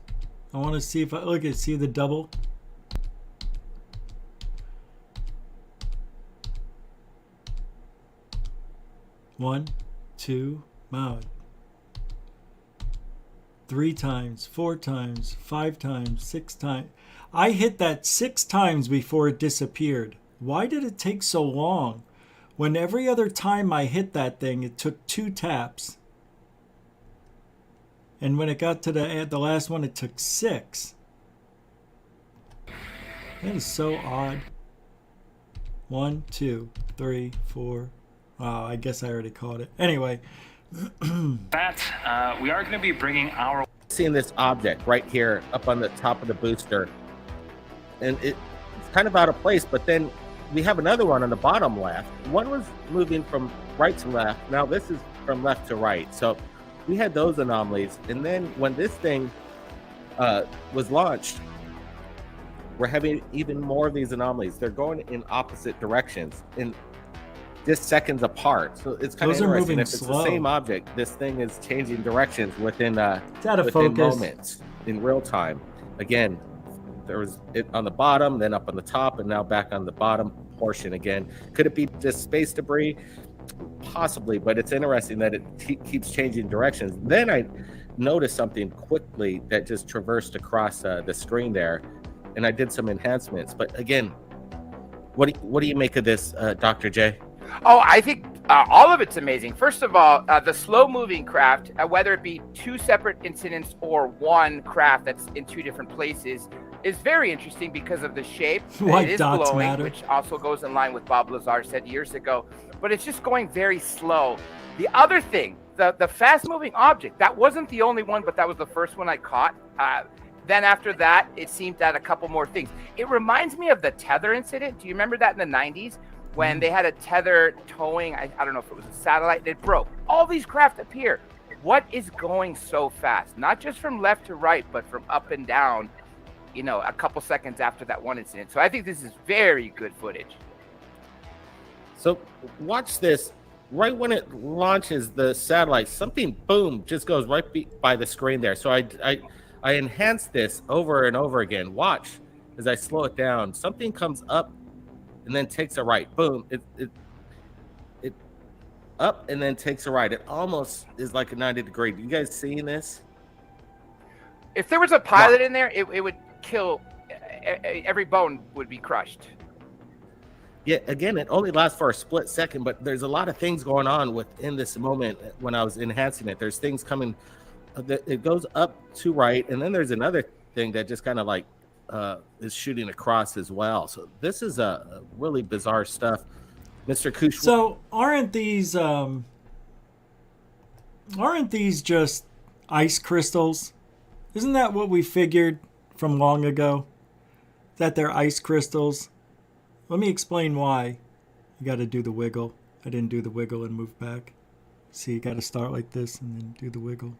I want to see if I look at see the double. One, two, wow. 3 times, 4 times, 5 times, 6 times. I hit that 6 times before it disappeared. Why did it take so long? When every other time I hit that thing, it took 2 taps. And when it got to the last one, it took 6. That is so odd. 1, 2, 3, 4. Wow, I guess I already caught it. Anyway. That we are going to be bringing our seeing this object right here up on the top of the booster, and it's kind of out of place, but then we have another one on the bottom left. One was moving from right to left. Now this is from left to right. So we had those anomalies. And then when this thing was launched, we're having even more of these anomalies. They're going in opposite directions in just seconds apart. So it's kind of interesting. If it's the same object, this thing is changing directions within moments in real time. Again, there was it on the bottom, then up on the top, and now back on the bottom portion again. Could it be just space debris? Possibly, but it's interesting that it keeps changing directions. Then I noticed something quickly that just traversed across the screen there, and I did some enhancements. But again, what do you make of this, Dr. J? Oh, I think all of it's amazing. First of all, the slow-moving craft, whether it be 2 separate incidents or one craft that's in 2 different places, is very interesting because of the shape. It is glowing, which also goes in line with Bob Lazar said years ago. But it's just going very slow. The other thing, the fast-moving object, that wasn't the only one, but that was the first one I caught. Then after that, it seemed to add a couple more things. It reminds me of the tether incident. Do you remember that in the 90s? When they had a tether towing, I don't know if it was a satellite, it broke. All these craft appear. What is going so fast? Not just from left to right, but from up and down, you know, a couple seconds after that one incident. So I think this is very good footage. So watch this. Right when it launches the satellite, something, boom, just goes right by the screen there. So I enhanced this over and over again. Watch as I slow it down. Something comes up and then takes a right. Boom. It up and then takes a right. It almost is like a 90-degree. You guys seeing this? If there was a pilot in there, it would kill. Every bone would be crushed. Yeah, again, it only lasts for a split second, but there's a lot of things going on within this moment when I was enhancing it. There's things coming. It goes up to right, and then there's another thing that just kind of like is shooting across as well. So this is a really bizarre stuff, Mr. Kush. So aren't these just ice crystals? Isn't that what we figured from long ago? That they're ice crystals? Let me explain why. You got to do the wiggle. I didn't do the wiggle and move back. See, you got to start like this and then do the wiggle.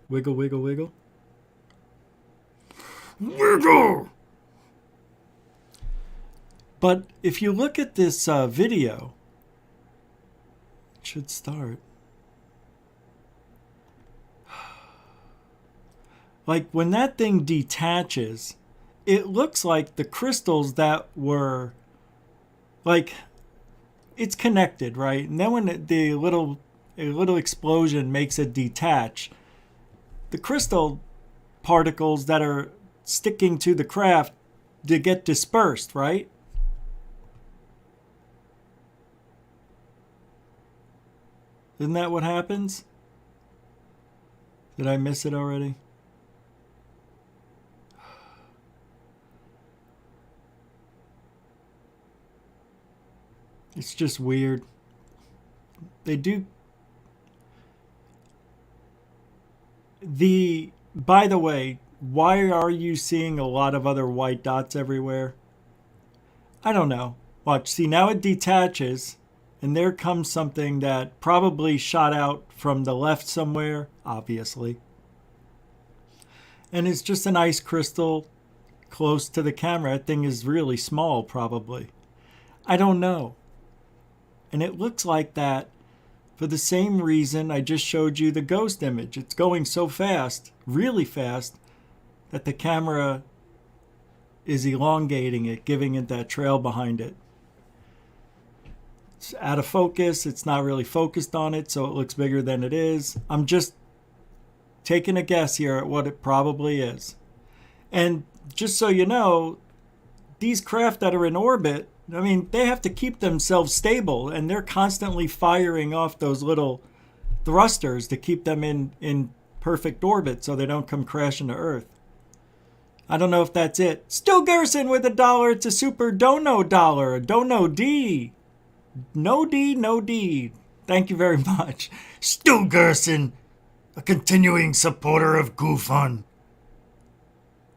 Wiggle, wiggle, wiggle. Wiggle! But if you look at this video, it should start. Like when that thing detaches, it looks like the crystals that were like it's connected, right? And then when the little explosion makes it detach, the crystal particles that are sticking to the craft to get dispersed, right? Isn't that what happens? Did I miss it already? It's just weird. They do... By the way, why are you seeing a lot of other white dots everywhere? I don't know. Watch, see, now it detaches, and there comes something that probably shot out from the left somewhere, obviously. And it's just an ice crystal close to the camera. That thing is really small, probably. I don't know. And it looks like that for the same reason I just showed you the ghost image. It's going so fast, really fast, that the camera is elongating it, giving it that trail behind it. It's out of focus. It's not really focused on it, so it looks bigger than it is. I'm just taking a guess here at what it probably is. And just so you know, these craft that are in orbit, I mean, they have to keep themselves stable, and they're constantly firing off those little thrusters to keep them in perfect orbit so they don't come crashing to Earth. I don't know if that's it. Stu Gerson with $1. It's a super dono dollar. A dono D. No D, no D. Thank you very much. Stu Gerson, a continuing supporter of GoofOn.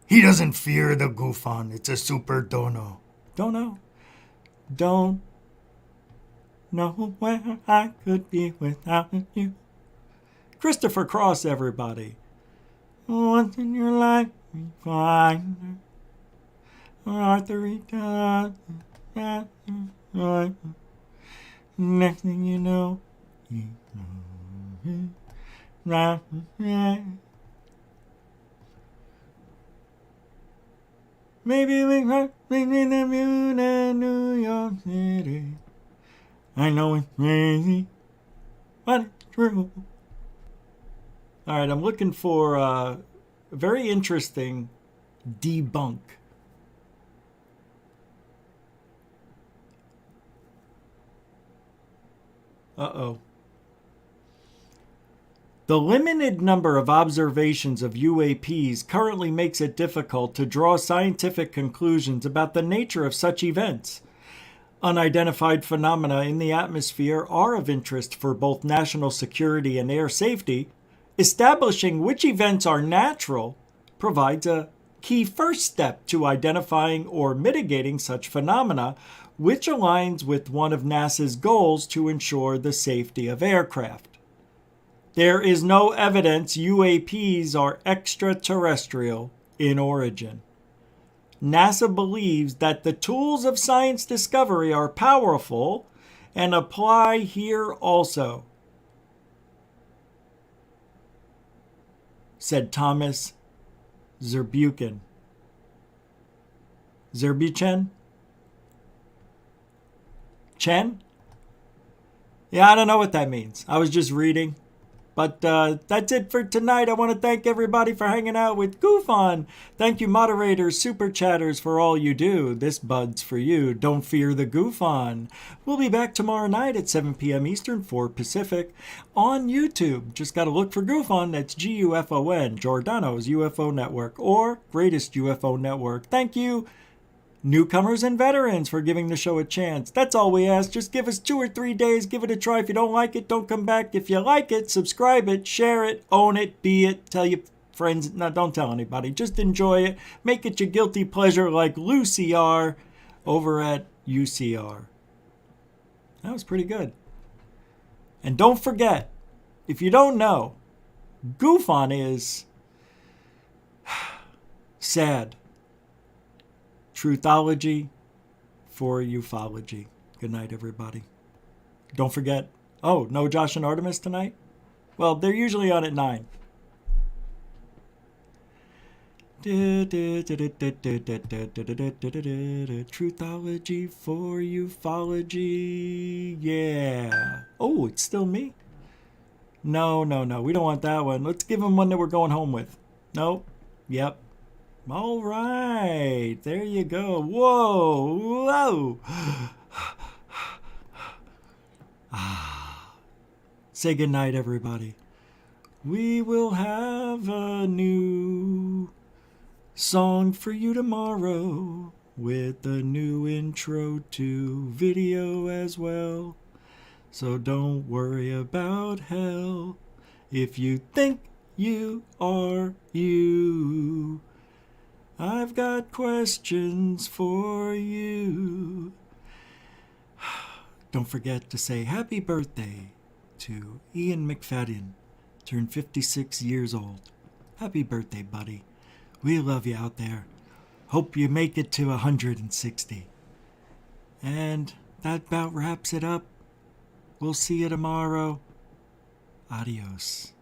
He doesn't fear the GoofOn. It's a super dono. Dono. Don't know where I could be without you. Christopher Cross, everybody. Once in your life, you find Arthur Eaton. Next thing you know, maybe we might be in the moon in New York City. I know it's crazy, but it's true. All right, I'm looking for a very interesting debunk. Uh-oh. The limited number of observations of UAPs currently makes it difficult to draw scientific conclusions about the nature of such events. Unidentified phenomena in the atmosphere are of interest for both national security and air safety. Establishing which events are natural provides a key first step to identifying or mitigating such phenomena, which aligns with one of NASA's goals to ensure the safety of aircraft. There is no evidence UAPs are extraterrestrial in origin. NASA believes that the tools of science discovery are powerful and apply here also, said Thomas Zurbuchen. Zurbuchen? Chen? Yeah, I don't know what that means. I was just reading. But that's it for tonight. I want to thank everybody for hanging out with GoofOn. Thank you, moderators, super chatters, for all you do. This bud's for you. Don't fear the GoofOn. We'll be back tomorrow night at 7 p.m. Eastern, 4 Pacific, on YouTube. Just got to look for GoofOn. That's GUFON, Giordano's UFO Network, or Greatest UFO Network. Thank you, newcomers and veterans, for giving the show a chance. That's all we ask. Just give us 2 or 3 days. Give it a try. If you don't like it, don't come back. If you like it, subscribe it, share it, own it, be it, tell your friends. No, don't tell anybody. Just enjoy it. Make it your guilty pleasure like Lucy R over at UCR. That was pretty good. And don't forget, if you don't know, GoofOn is sad. Truthology for ufology. Good night, everybody. Don't forget, oh, no Josh and Artemis tonight? Well, they're usually on at 9. Truthology for ufology. Yeah. Oh, it's still me? No. We don't want that one. Let's give them one that we're going home with. Nope. Yep. All right, there you go. Whoa. Say goodnight, everybody. We will have a new song for you tomorrow with a new intro to video as well. So don't worry about hell if you think you are you. I've got questions for you. Don't forget to say happy birthday to Ian McFadden, turned 56 years old. Happy birthday, buddy. We love you out there. Hope you make it to 160. And that about wraps it up. We'll see you tomorrow. Adios.